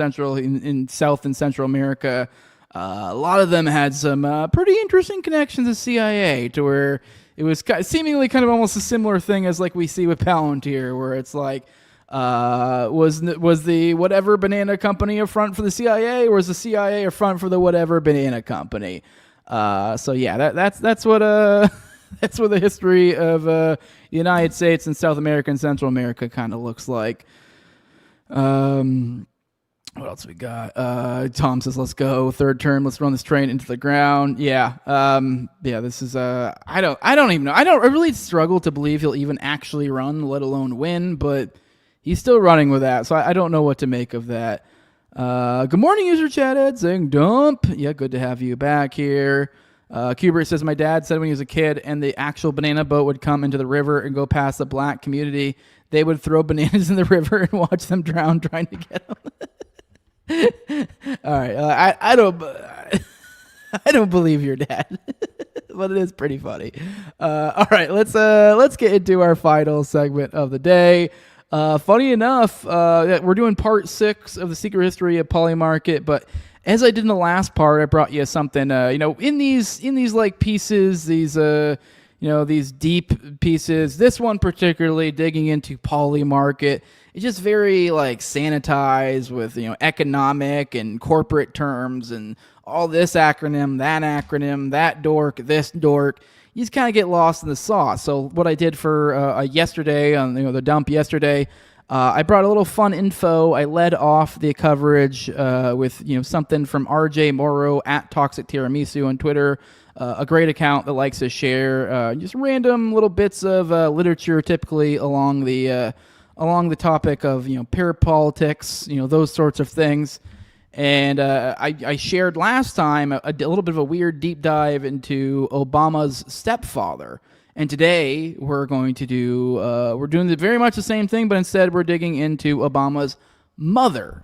South and Central America. A lot of them had some pretty interesting connections to CIA, to where it was seemingly kind of almost a similar thing as like we see with Palantir, where it's like. Was the whatever banana company a front for the CIA, or was the CIA a front for the whatever banana company? So yeah, that's what that's what the history of the United States and South America and Central America kind of looks like. What else we got? Tom says, let's go. Third term, let's run this train into the ground. Yeah. Yeah, this is I don't even know. I really struggle to believe he'll even actually run, let alone win, but he's still running with that, so I don't know what to make of that. Good morning, user chat Ed, saying dump. Yeah, good to have you back here. Kubert says, my dad said when he was a kid and the actual banana boat would come into the river and go past the black community, they would throw bananas in the river and watch them drown trying to get them. All right, I don't believe your dad, but it is pretty funny. All right, let's get into our final segment of the day. Funny enough, we're doing part 6 of the secret history of Polymarket, but as I did in the last part, I brought you something, in these like pieces, these deep pieces, this one particularly digging into Polymarket, it's just very like sanitized with, economic and corporate terms and all this acronym, that dork, this dork. You just kind of get lost in the sauce. So what I did for yesterday on the dump yesterday, I brought a little fun info. I led off the coverage with something from RJ Morrow at Toxic Tiramisu on Twitter, a great account that likes to share just random little bits of literature, typically along the topic of parapolitics, those sorts of things. And I shared last time a little bit of a weird deep dive into Obama's stepfather. And today we're going to do, we're doing very much the same thing, but instead we're digging into Obama's mother.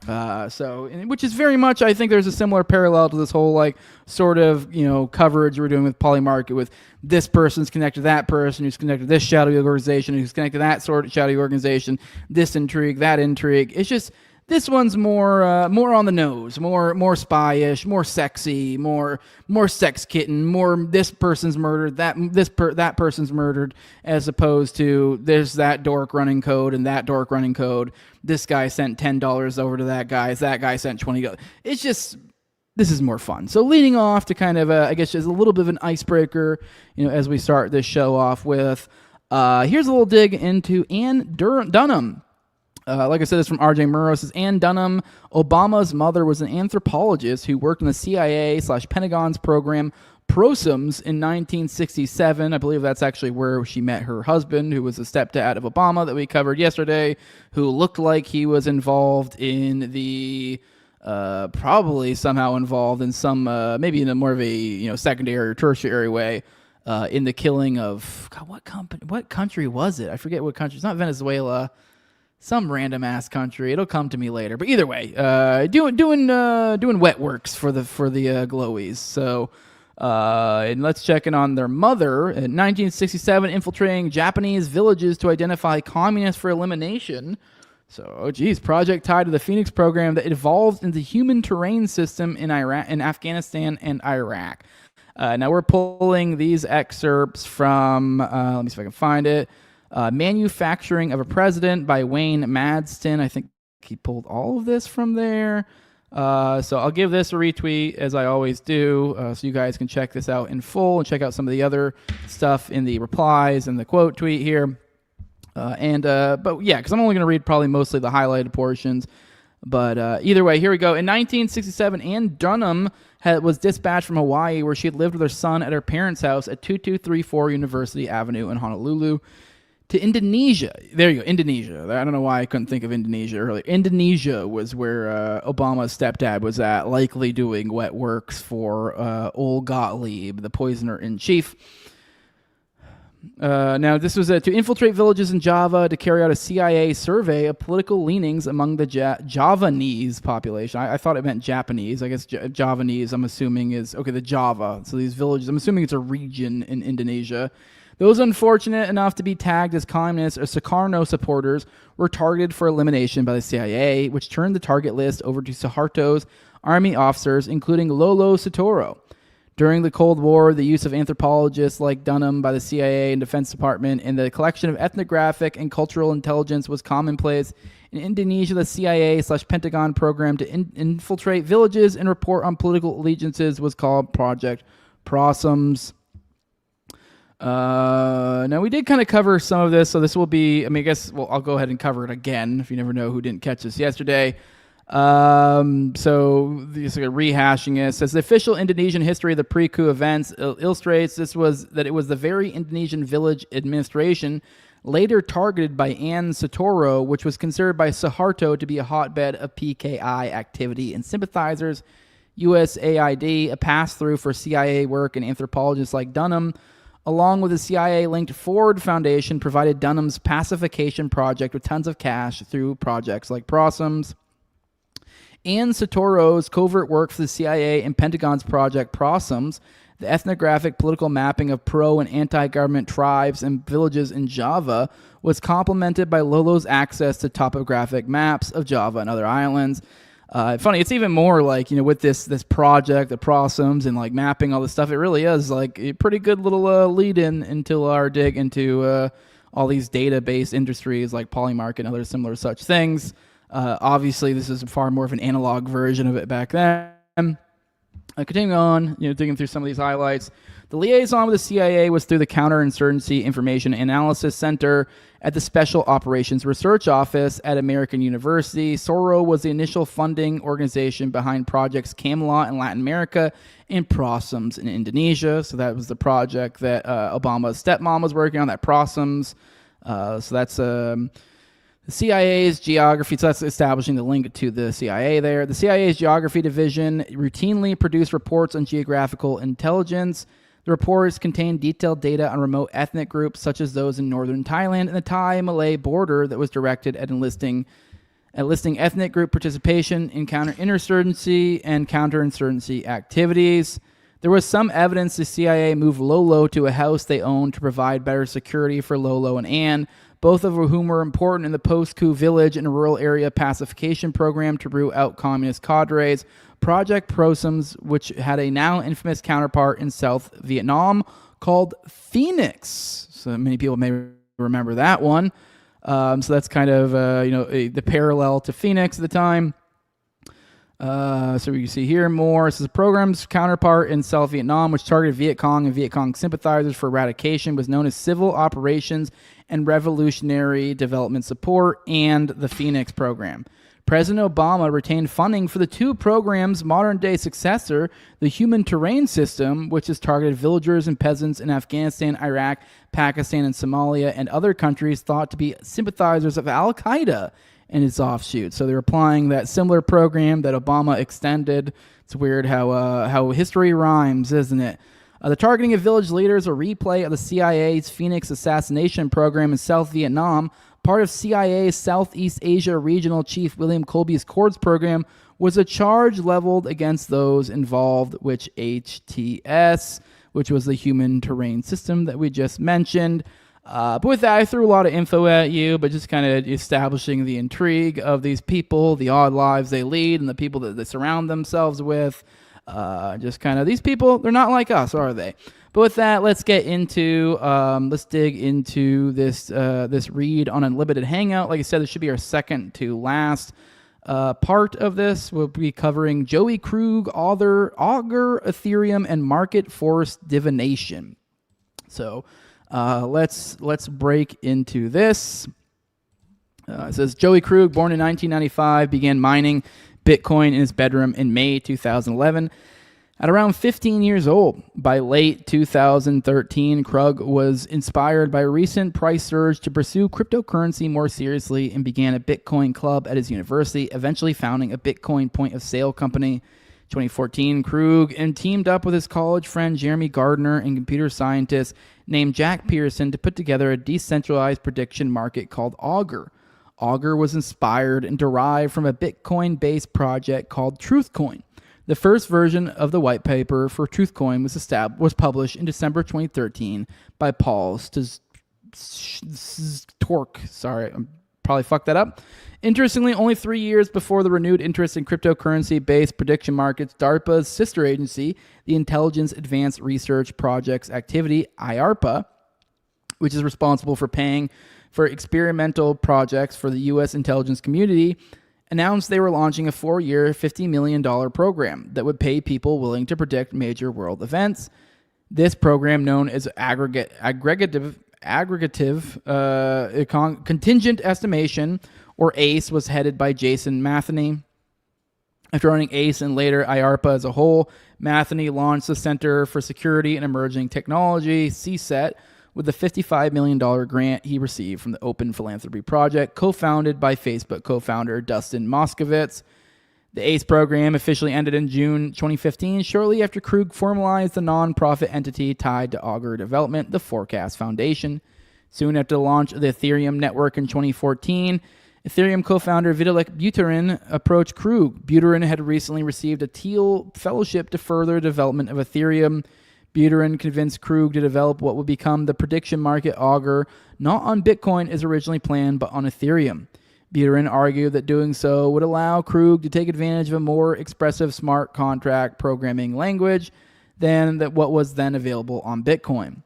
Which is very much, I think there's a similar parallel to this whole like sort of, coverage we're doing with Polymarket, with this person's connected to that person, who's connected to this shadowy organization, who's connected to that sort of shadowy organization, this intrigue, that intrigue. It's just, this one's more on the nose, more spyish, more sexy, more sex kitten, more this person's murdered, that person's murdered, as opposed to there's that dork running code and that dork running code. This guy sent $10 over to that guy sent $20. It's just, this is more fun. So leading off to kind of I guess just a little bit of an icebreaker, as we start this show off with, here's a little dig into Ann Dunham. Like I said, it's from RJ Murrow. It says, Ann Dunham, Obama's mother, was an anthropologist who worked in the CIA/Pentagon's program PROSIMS in 1967. I believe that's actually where she met her husband, who was a stepdad of Obama that we covered yesterday, who looked like he was involved in the, probably somehow involved in some, maybe in a more of a, secondary or tertiary way, in the killing of what country was it? I forget what country. It's not Venezuela. Some random ass country. It'll come to me later. But either way, doing wet works for the glowies. So and let's check in on their mother. In 1967, infiltrating Japanese villages to identify communists for elimination. So, project tied to the Phoenix program that evolved into human terrain system in Afghanistan and Iraq. Now we're pulling these excerpts from, let me see if I can find it, Manufacturing of a President by Wayne Madston. I think he pulled all of this from there. So I'll give this a retweet, as I always do, so you guys can check this out in full and check out some of the other stuff in the replies and the quote tweet here. But yeah, because I'm only going to read probably mostly the highlighted portions. But either way, here we go. In 1967, Ann Dunham was dispatched from Hawaii, where she had lived with her son at her parents' house at 2234 University Avenue in Honolulu, to Indonesia. There you go, Indonesia. I don't know why I couldn't think of Indonesia earlier. Indonesia was where Obama's stepdad was at, likely doing wet works for old Gottlieb, the poisoner-in-chief. Now, this was to infiltrate villages in Java to carry out a CIA survey of political leanings among the Javanese population. I thought it meant Japanese. I guess Javanese, I'm assuming, is, okay, the Java. So these villages, I'm assuming it's a region in Indonesia. Those unfortunate enough to be tagged as communists or Sukarno supporters were targeted for elimination by the CIA, which turned the target list over to Suharto's army officers, including Lolo Soetoro. During the Cold War, the use of anthropologists like Dunham by the CIA and Defense Department and the collection of ethnographic and cultural intelligence was commonplace. In Indonesia, the CIA/Pentagon program to infiltrate villages and report on political allegiances was called Project Prossums. Now, we did kind of cover some of this, so this will be, I guess, I'll go ahead and cover it again if you never know who didn't catch this yesterday. So just rehashing it, says the official Indonesian history of the pre-coup events illustrates that it was the very Indonesian village administration later targeted by Ann Soetoro, which was considered by Suharto to be a hotbed of PKI activity and sympathizers. USAID, a pass-through for CIA work, and anthropologists like Dunham, along with the CIA-linked Ford Foundation, provided Dunham's pacification project with tons of cash through projects like Prossums. Ann Soetoro's covert work for the CIA and Pentagon's Project Prossums, the ethnographic political mapping of pro- and anti-government tribes and villages in Java, was complemented by Lolo's access to topographic maps of Java and other islands. Funny, it's even more like, with this project, the Prossums, and like mapping all this stuff, it really is like a pretty good little lead-in into our dig into all these database industries like Polymarket and other similar such things. Obviously, this is far more of an analog version of it back then. Continuing on, digging through some of these highlights. The liaison with the CIA was through the Counterinsurgency Information Analysis Center at the Special Operations Research Office at American University. SORO was the initial funding organization behind projects Camelot in Latin America and Prossums in Indonesia. So that was the project that Obama's stepmom was working on, that Prossums. So that's the CIA's geography, so that's establishing the link to the CIA there. The CIA's geography division routinely produced reports on geographical intelligence. The reports contain detailed data on remote ethnic groups, such as those in northern Thailand and the Thai-Malay border, that was directed at enlisting ethnic group participation in counterinsurgency and counterinsurgency activities. There was some evidence the CIA moved Lolo to a house they owned to provide better security for Lolo and Ann, both of whom were important in the post-coup village and rural area pacification program to root out communist cadres. Project Prossums, which had a now infamous counterpart in South Vietnam called Phoenix. So many people may remember that one. So that's kind of the parallel to Phoenix at the time. So we can see here more. This is the program's counterpart in South Vietnam, which targeted Viet Cong and Viet Cong sympathizers for eradication, was known as Civil Operations and Revolutionary Development Support, and the Phoenix program. President Obama retained funding for the two programs' modern-day successor, the Human Terrain System, which has targeted villagers and peasants in Afghanistan, Iraq, Pakistan, and Somalia, and other countries thought to be sympathizers of Al-Qaeda and its offshoots. So they're applying that similar program that Obama extended. It's weird how history rhymes, isn't it? The targeting of village leaders, a replay of the CIA's Phoenix assassination program in South Vietnam, part of CIA's Southeast Asia Regional Chief William Colby's CORDS program, was a charge leveled against those involved, which HTS, which was the human terrain system that we just mentioned. But with that, I threw a lot of info at you, but just kind of establishing the intrigue of these people, the odd lives they lead, and the people that they surround themselves with. Just kind of, these people, they're not like us, are they? But with that, let's get into, let's dig into this read on Unlimited Hangout. Like I said, this should be our second to last part of this. We'll be covering Joey Krug, Augur, Ethereum, and Market Force Divination. So let's break into this. It says Joey Krug, born in 1995, began mining Bitcoin in his bedroom in May 2011. At around 15 years old, by late 2013, Krug was inspired by a recent price surge to pursue cryptocurrency more seriously and began a Bitcoin club at his university, eventually founding a Bitcoin point-of-sale company. 2014, Krug and teamed up with his college friend Jeremy Gardner and computer scientist named Jack Pearson to put together a decentralized prediction market called Augur. Augur was inspired and derived from a Bitcoin-based project called TruthCoin. The first version of the white paper for TruthCoin was published in December 2013 by Paul Stork. Sorry, I probably fucked that up. Interestingly, only 3 years before the renewed interest in cryptocurrency-based prediction markets, DARPA's sister agency, the Intelligence Advanced Research Projects Activity, IARPA, which is responsible for paying for experimental projects for the U.S. intelligence community, announced they were launching a 4-year, $50 million program that would pay people willing to predict major world events. This program, known as aggregative contingent estimation, or ACE, was headed by Jason Matheny. After running ACE and later IARPA as a whole, Matheny launched the Center for Security and Emerging Technology, CSET, with the $55 million grant he received from the Open Philanthropy Project, co-founded by Facebook co-founder Dustin Moskovitz. The ACE program officially ended in June 2015, shortly after Krug formalized the non-profit entity tied to Augur Development, the Forecast Foundation. Soon after the launch of the Ethereum network in 2014, Ethereum co-founder Vitalik Buterin approached Krug. Buterin had recently received a Thiel Fellowship to further development of Ethereum. Buterin convinced Krug to develop what would become the prediction market Augur, not on Bitcoin as originally planned, but on Ethereum. Buterin argued that doing so would allow Krug to take advantage of a more expressive smart contract programming language than what was then available on Bitcoin.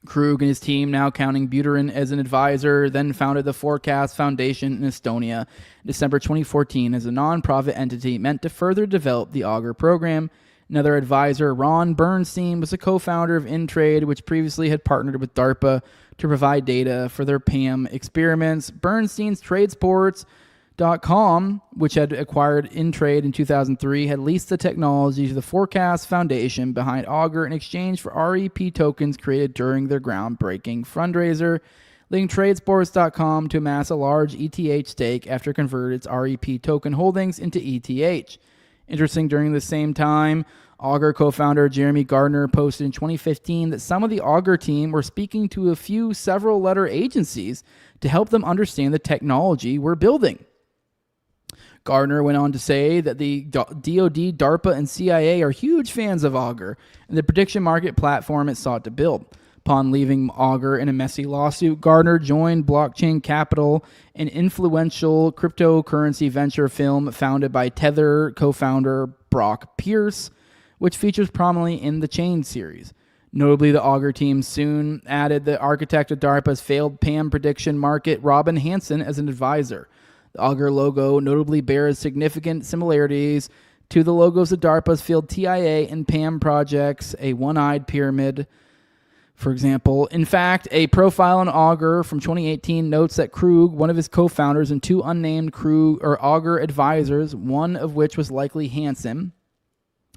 Krug and his team, now counting Buterin as an advisor, then founded the Forecast Foundation in Estonia in December 2014 as a non-profit entity meant to further develop the Augur program. Another advisor, Ron Bernstein, was a co-founder of InTrade, which previously had partnered with DARPA to provide data for their PAM experiments. Bernstein's Tradesports.com, which had acquired InTrade in 2003, had leased the technology to the Forecast Foundation behind Augur in exchange for REP tokens created during their groundbreaking fundraiser, leading Tradesports.com to amass a large ETH stake after converting its REP token holdings into ETH. Interesting, during the same time, Augur co-founder Jeremy Gardner posted in 2015 that some of the Augur team were speaking to several-letter agencies to help them understand the technology we're building. Gardner went on to say that the DoD, DARPA, and CIA are huge fans of Augur and the prediction market platform it sought to build. Upon leaving Augur in a messy lawsuit, Gardner joined Blockchain Capital, an influential cryptocurrency venture firm founded by Tether co-founder Brock Pierce, which features prominently in the Chain series. Notably, the Augur team soon added the architect of DARPA's failed PAM prediction market, Robin Hanson, as an advisor. The Augur logo notably bears significant similarities to the logos of DARPA's failed TIA and PAM projects, a one-eyed pyramid, for example. In fact, a profile on Augur from 2018 notes that Krug, one of his co-founders, and two unnamed Augur advisors, one of which was likely Hansen,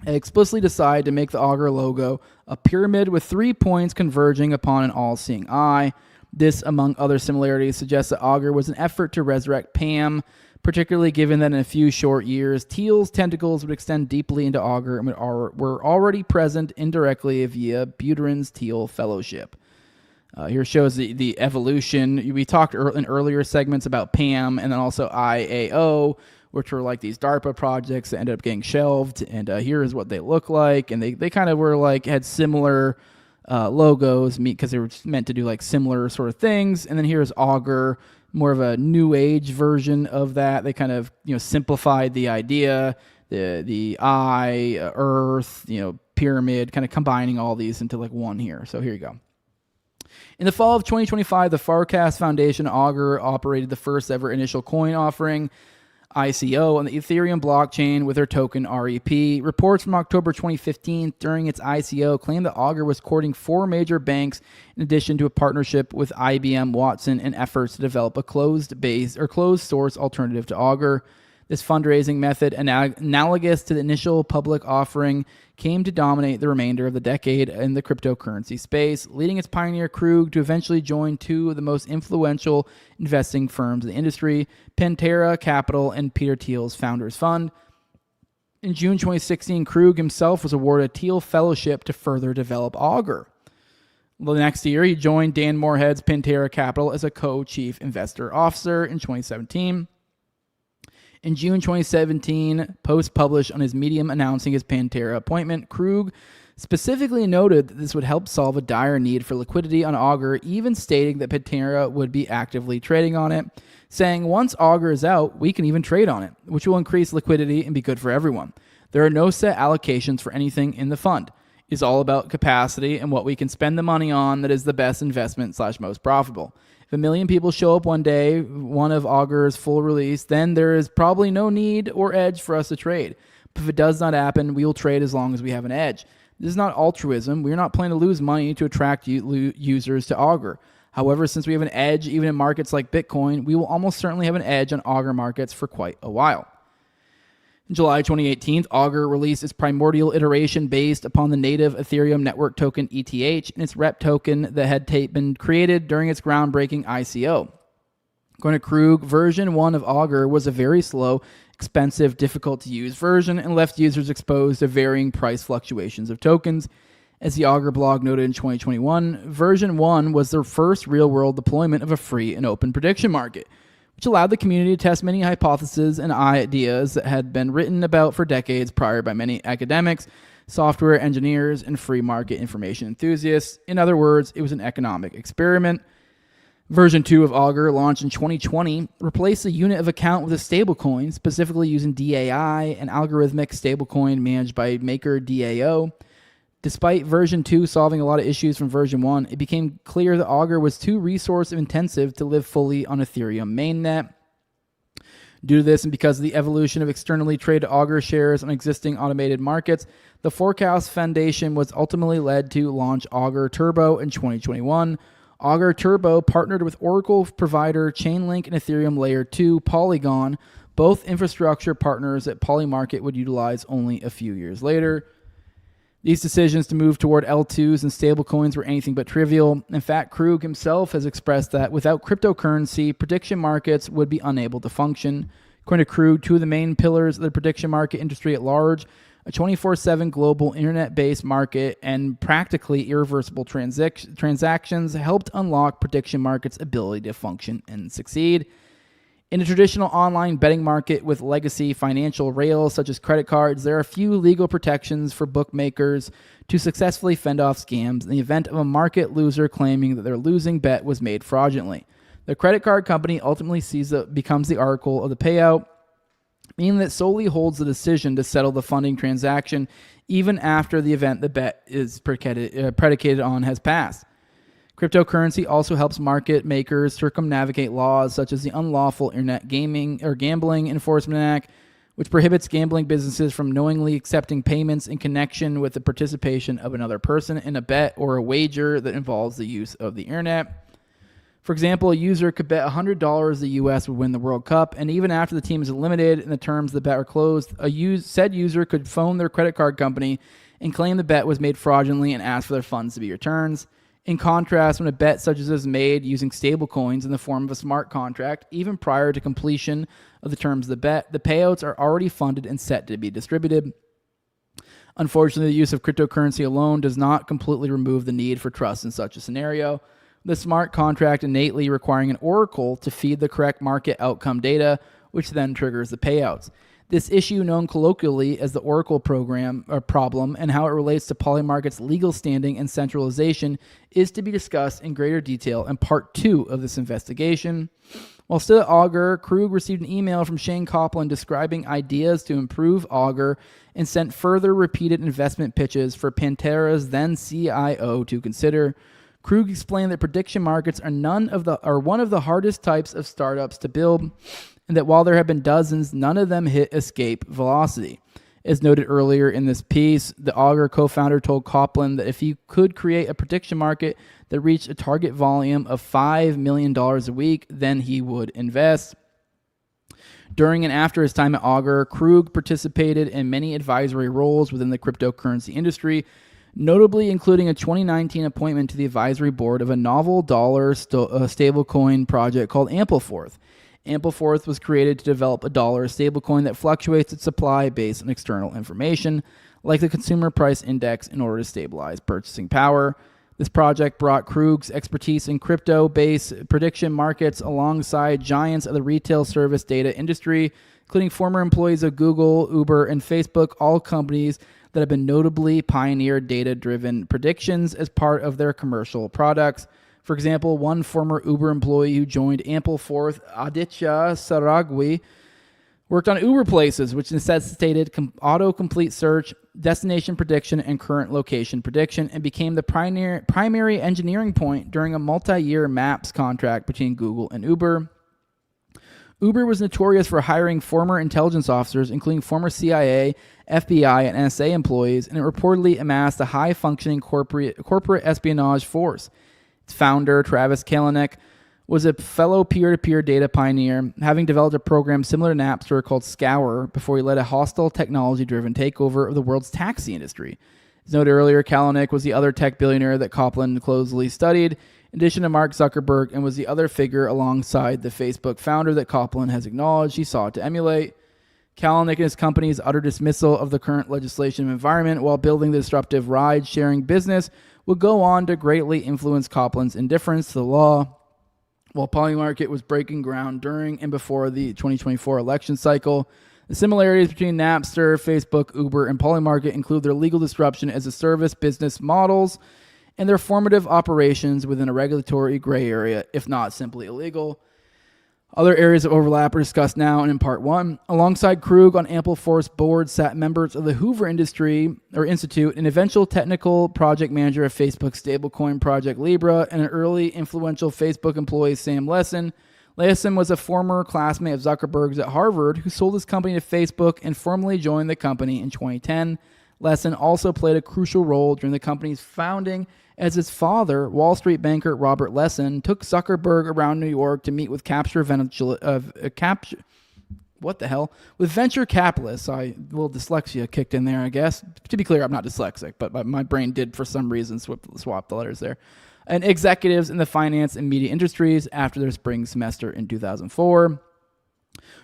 explicitly decided to make the Augur logo a pyramid with 3 points converging upon an all-seeing eye. This, among other similarities, suggests that Augur was an effort to resurrect PAM particularly given that in a few short years, Thiel's tentacles would extend deeply into Augur and were already present indirectly via Buterin's Thiel Fellowship. Here shows the evolution. We talked in earlier segments about PAM and then also IAO, which were like these DARPA projects that ended up getting shelved. And here is what they look like. And they kind of were like, had similar logos because they were meant to do like similar sort of things. And then here's Augur, more of a new age version of that. They kind of, simplified the idea, the eye, Earth, pyramid, kind of combining all these into like one here. So here you go. In the fall of 2025, the Farcast Foundation Augur operated the first ever initial coin offering, ICO, on the Ethereum blockchain with their token REP. Reports from October 2015 during its ICO claimed that Augur was courting 4 major banks in addition to a partnership with IBM Watson in efforts to develop a closed source alternative to Augur. This fundraising method, analogous to the initial public offering, came to dominate the remainder of the decade in the cryptocurrency space, leading its pioneer Krug to eventually join 2 of the most influential investing firms in the industry, Pantera Capital and Peter Thiel's Founders Fund. In June 2016, Krug himself was awarded a Thiel Fellowship to further develop Augur. The next year, he joined Dan Morehead's Pantera Capital as a co-chief investor officer in 2017. In June 2017, post published on his Medium announcing his Pantera appointment, Krug specifically noted that this would help solve a dire need for liquidity on Augur, even stating that Pantera would be actively trading on it, saying once Augur is out, we can even trade on it, which will increase liquidity and be good for everyone. There are no set allocations for anything in the fund. It's all about capacity and what we can spend the money on that is the best investment / most profitable. If 1 million people show up one day, one of Augur's full release, then there is probably no need or edge for us to trade. But if it does not happen, we will trade as long as we have an edge. This is not altruism. We are not planning to lose money to attract users to Augur. However, since we have an edge even in markets like Bitcoin, we will almost certainly have an edge on Augur markets for quite a while. In July 2018, Augur released its primordial iteration based upon the native Ethereum network token ETH and its rep token that had been created during its groundbreaking ICO. According to Krug, version 1 of Augur was a very slow, expensive, difficult to use version and left users exposed to varying price fluctuations of tokens. As the Augur blog noted in 2021, version 1 was their first real-world deployment of a free and open prediction market, which allowed the community to test many hypotheses and ideas that had been written about for decades prior by many academics, software engineers, and free market information enthusiasts. In other words, it was an economic experiment. Version 2 of Augur, launched in 2020, replaced a unit of account with a stablecoin, specifically using DAI, an algorithmic stablecoin managed by MakerDAO. Despite version 2 solving a lot of issues from version 1, it became clear that Augur was too resource intensive to live fully on Ethereum mainnet. Due to this and because of the evolution of externally traded Augur shares on existing automated markets, the Forecast Foundation was ultimately led to launch Augur Turbo in 2021. Augur Turbo partnered with Oracle provider Chainlink and Ethereum Layer 2 Polygon, both infrastructure partners that Polymarket would utilize only a few years later. These decisions to move toward L2s and stablecoins were anything but trivial. In fact, Krug himself has expressed that without cryptocurrency, prediction markets would be unable to function. According to Krug, 2 of the main pillars of the prediction market industry at large, a 24/7 global internet-based market and practically irreversible transactions, helped unlock prediction markets' ability to function and succeed. In a traditional online betting market with legacy financial rails such as credit cards, there are few legal protections for bookmakers to successfully fend off scams in the event of a market loser claiming that their losing bet was made fraudulently. The credit card company ultimately becomes the oracle of the payout, meaning that it solely holds the decision to settle the funding transaction even after the event the bet is predicated on has passed. Cryptocurrency also helps market makers circumnavigate laws such as the Unlawful Internet Gaming or Gambling Enforcement Act, which prohibits gambling businesses from knowingly accepting payments in connection with the participation of another person in a bet or a wager that involves the use of the internet. For example, a user could bet $100 the U.S. would win the World Cup, and even after the team is eliminated and the terms of the bet are closed, said user could phone their credit card company and claim the bet was made fraudulently and ask for their funds to be returned. In contrast, when a bet such as this is made using stablecoins in the form of a smart contract, even prior to completion of the terms of the bet, the payouts are already funded and set to be distributed. Unfortunately, the use of cryptocurrency alone does not completely remove the need for trust in such a scenario. The smart contract innately requiring an oracle to feed the correct market outcome data, which then triggers the payouts. This issue, known colloquially as the Oracle problem, and how it relates to Polymarket's legal standing and centralization, is to be discussed in greater detail in Part 2 of this investigation. While still at Augur, Krug received an email from Shane Copland describing ideas to improve Augur and sent further repeated investment pitches for Pantera's then CIO to consider. Krug explained that prediction markets are one of the hardest types of startups to build, and that while there have been dozens, none of them hit escape velocity. As noted earlier in this piece, the Augur co-founder told Copland that if he could create a prediction market that reached a target volume of $5 million a week, then he would invest. During and after his time at Augur, Krug participated in many advisory roles within the cryptocurrency industry, notably including a 2019 appointment to the advisory board of a novel dollar stablecoin project called Ampleforth. Ampleforth was created to develop a dollar stablecoin that fluctuates its supply based on external information, like the consumer price index, in order to stabilize purchasing power. This project brought Krug's expertise in crypto-based prediction markets alongside giants of the retail service data industry, including former employees of Google, Uber, and Facebook, all companies that have been notably pioneered data-driven predictions as part of their commercial products. For example, one former Uber employee who joined Ampleforth, Aditya Saragwi, worked on Uber Places, which necessitated autocomplete search, destination prediction, and current location prediction, and became the primary engineering point during a multi-year maps contract between Google and Uber. Uber was notorious for hiring former intelligence officers, including former CIA, FBI, and NSA employees, and it reportedly amassed a high-functioning corporate espionage force. Its founder, Travis Kalanick, was a fellow peer-to-peer data pioneer, having developed a program similar to Napster called Scour before he led a hostile technology-driven takeover of the world's taxi industry. As noted earlier, Kalanick was the other tech billionaire that Copland closely studied, in addition to Mark Zuckerberg, and was the other figure alongside the Facebook founder that Copland has acknowledged he sought to emulate. Kalanick and his company's utter dismissal of the current legislative environment while building the disruptive ride-sharing business would go on to greatly influence Copland's indifference to the law. While Polymarket was breaking ground during and before the 2024 election cycle, the similarities between Napster, Facebook, Uber, and Polymarket include their legal disruption as a service business models and their formative operations within a regulatory gray area, if not simply illegal. Other areas of overlap are discussed now and in Part 1. Alongside Krug on Ampleforth's board sat members of the Hoover Institute, an eventual technical project manager of Facebook's stablecoin project Libra, and an early influential Facebook employee, Sam Lessin. Lessin was a former classmate of Zuckerberg's at Harvard who sold his company to Facebook and formally joined the company in 2010. Lessin also played a crucial role during the company's founding, as his father, Wall Street banker Robert Lessin, took Zuckerberg around New York to meet with venture capitalists. A little dyslexia kicked in there, I guess. To be clear, I'm not dyslexic, but my brain did for some reason swap the letters there. And executives in the finance and media industries after their spring semester in 2004.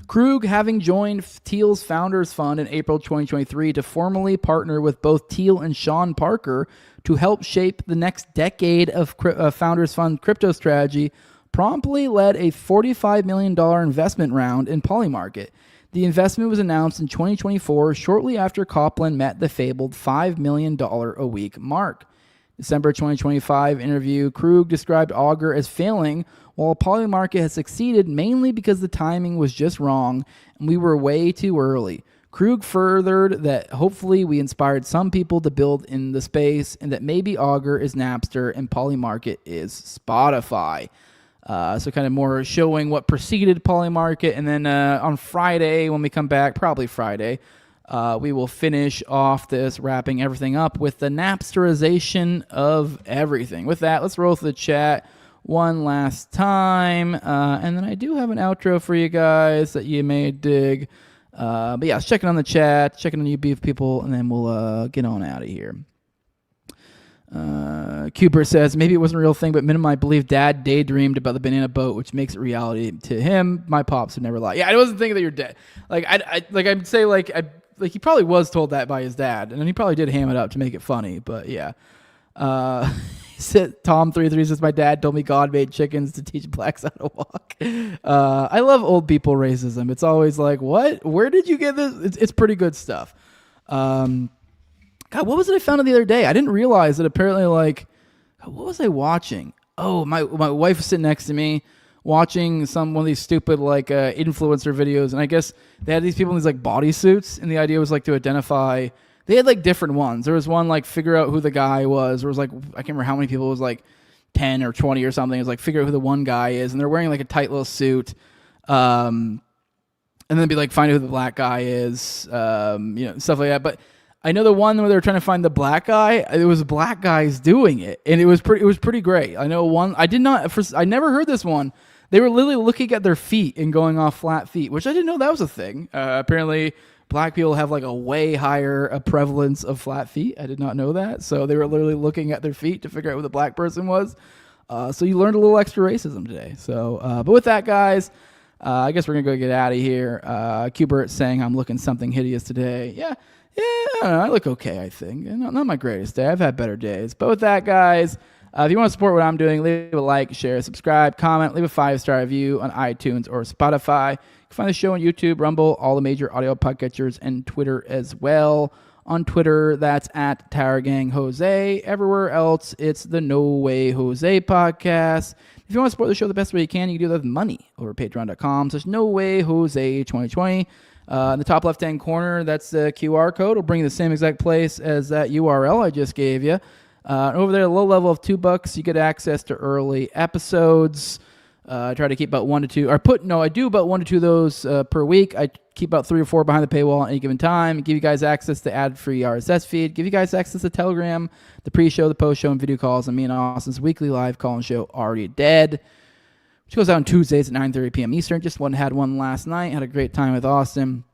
Krug, having joined Thiel's Founders Fund in April 2023 to formally partner with both Thiel and Sean Parker to help shape the next decade of Founders Fund crypto strategy, promptly led a $45 million investment round in Polymarket. The investment was announced in 2024, shortly after Copland met the fabled $5 million a week mark. December 2025 interview, Krug described Augur as failing, while Polymarket has succeeded mainly because the timing was just wrong and we were way too early. Krug furthered that hopefully we inspired some people to build in the space and that maybe Augur is Napster and Polymarket is Spotify. So kind of more showing what preceded Polymarket. And then on Friday, when we come back, probably Friday, we will finish off this, wrapping everything up with the Napsterization of everything. With that, let's roll through the chat one last time. And then I do have an outro for you guys that you may dig. But yeah, check it on the chat, check it on you beef people, and then we'll get on out of here. Kuber says, maybe it wasn't a real thing, but minimum, I believe Dad daydreamed about the banana boat, which makes it reality to him. My pops would never lie. Yeah, I wasn't thinking that you're dead. Like, I'd say, like he probably was told that by his dad, and then he probably did ham it up to make it funny, but yeah. Tom33 says, my dad told me God made chickens to teach blacks how to walk. I love old people racism. It's always like, what? Where did you get this? It's pretty good stuff. God, what was it I found out the other day? I didn't realize that apparently, like, what was I watching? Oh, my wife was sitting next to me watching one of these stupid, like, influencer videos, and I guess they had these people in these, like, bodysuits, and the idea was, like, to identify. They had, like, different ones. There was one, like, figure out who the guy was. There was, like, I can't remember how many people. It was, like, 10 or 20 or something. It was, like, figure out who the one guy is, and they're wearing, like, a tight little suit. And then be like, find out who the black guy is, stuff like that. But I know the one where they were trying to find the black guy. It was black guys doing it, and it was pretty great. I know one. I never heard this one. They were literally looking at their feet and going off flat feet, which I didn't know that was a thing. Apparently, black people have like a way higher prevalence of flat feet. I did not know that. So they were literally looking at their feet to figure out who the black person was. So you learned a little extra racism today. So, but with that, guys. I guess we're going to go get out of here. Qbert saying I'm looking something hideous today. Yeah, I don't know. I look okay, I think. Not my greatest day. I've had better days. But with that, guys, if you want to support what I'm doing, leave a like, share, subscribe, comment, leave a 5-star review on iTunes or Spotify. You can find the show on YouTube, Rumble, all the major audio podcatchers, and Twitter as well. On Twitter, that's at TowerGangJose. Everywhere else, it's the No Way Jose podcast. If you want to support the show the best way you can do that with money over patreon.com/NoWayJose2020. In the top left-hand corner, that's the QR code. It'll bring you the same exact place as that URL I just gave you. Over there, a low level of $2, you get access to early episodes. I try to keep about 1 to 2. I do about 1 to 2 of those per week. I keep about 3 or 4 behind the paywall at any given time. Give you guys access to ad-free RSS feed. Give you guys access to Telegram, the pre-show, the post-show, and video calls on me and Austin's weekly live call-in show, Already Dead, which goes out on Tuesdays at 9:30 p.m. Eastern. Just had one last night. Had a great time with Austin.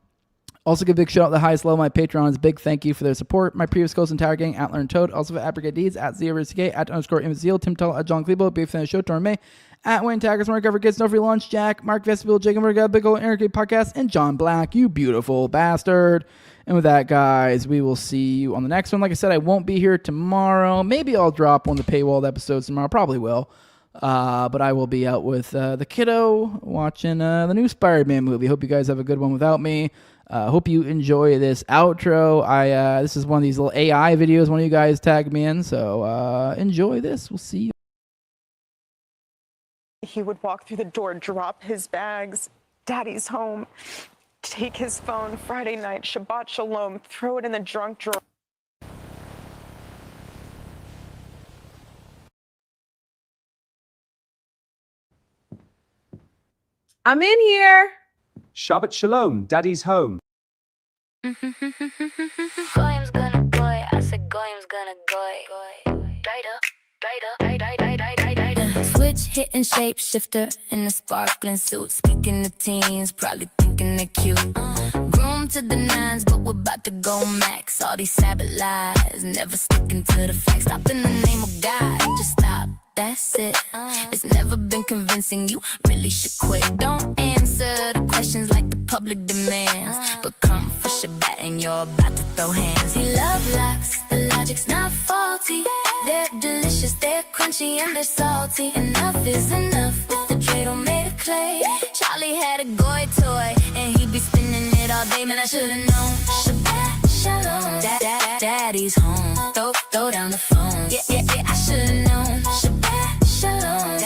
Also give a big shout out to the highest level, my Patrons. Big thank you for their support. My previous goals and Tower Gang, at Learn Toad. Also for Abricate Deeds, at ZRSK, at _Imzeal, Tim Tull, at John Clebo, big fan of the show, Torn May, at Wayne Taggers, Mark Ever Kids, No Free Lunch, Jack, Mark Vestibule, Jacob Morgan, Big Ol' Eric Podcast, and John Black, you beautiful bastard. And with that, guys, we will see you on the next one. Like I said, I won't be here tomorrow. Maybe I'll drop one of the paywalled episodes tomorrow. Probably will. But I will be out with the kiddo watching the new Spider-Man movie. Hope you guys have a good one without me. Hope you enjoy this outro. This is one of these little AI videos one of you guys tagged me in, so enjoy this. We'll see you. He would walk through the door, drop his bags, Daddy's home, take his phone, Friday night, Shabbat Shalom, throw it in the drunk drawer. I'm in here. Shabbat Shalom, Daddy's home. Goyim's gonna goy, I said Goyim's gonna goy. Switch hitting shapeshifter in a sparkling suit. Speaking to teens, probably thinking they're cute. Groom to the nines, but we're about to go max. All these Sabbath lies, never sticking to the facts. Stop in the name of God, just stop. That's it. It's never been convincing. You really should quit. Don't answer the questions like the public demands, but come for Shabbat and you're about to throw hands. He love locks, the logic's not faulty. They're delicious, they're crunchy and they're salty. Enough is enough with the dreidel made of clay. Charlie had a goy toy and he'd be spinning it all day. Man, I should've known. Shabbat Shalom, Daddy's home. Throw down the phone. Yeah, I should've known. Shabbat Shalom,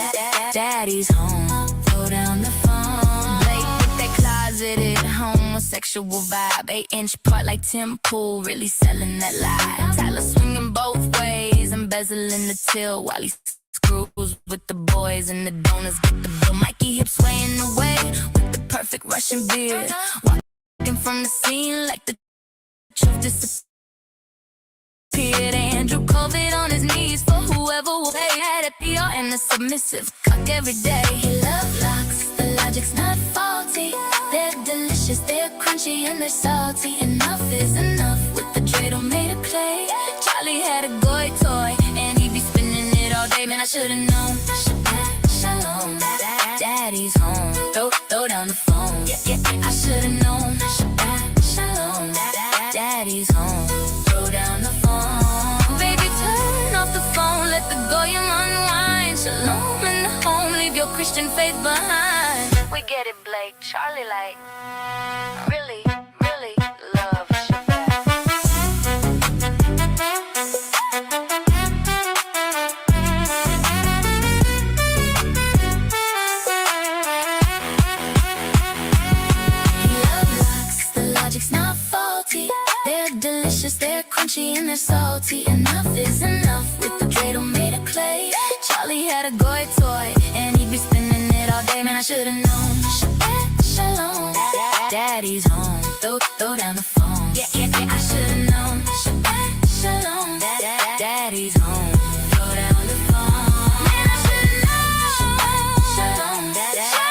Daddy's home. Throw down the phone. Blake with that closeted homosexual vibe. 8-inch part like Tim Pool, really selling that lie. Tyler swinging both ways, embezzling the till while he screws with the boys and the donors get the bill. Mikey hips swaying away with the perfect Russian beard. Walking from the scene like the truth disappeared. Andrew COVID on his knees for whoever will pay. Had a PR and a submissive cock every day. He love locks, the logic's not faulty. They're delicious, they're crunchy and they're salty. Enough is enough with the dreidel made of clay. Charlie had a goy toy and I should've known. Shabbat shalom, daddy's home. Throw down the phone. I should've known. Shabbat shalom, daddy's home. Throw down the phone. Baby, turn off the phone, let the goyim unwind. Shalom in the home, leave your Christian faith behind. We get it, Blake, Charlie like. Really, really love Shabbat. Love rocks, the logic's not faulty. They're delicious, they're crunchy and they're salty. Enough is enough with the dreidel made of clay. Charlie had a goy toy and he'd be spinning it all day. Man, I should've known. Shabbat shalom, daddy's home. Throw down the phone. I should've known. Shabbat shalom, daddy's home. Throw down the phone. Man, I should've known. Shalom,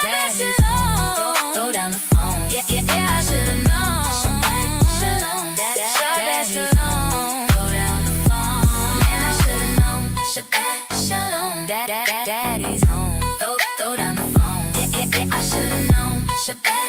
daddy's home. Throw down the phone. I should've known. Shalom, daddy's home. Throw down the phone. Man, I should've known. Shabbat shalom, daddy's home. Throw down the phone. I should've known. Shabbat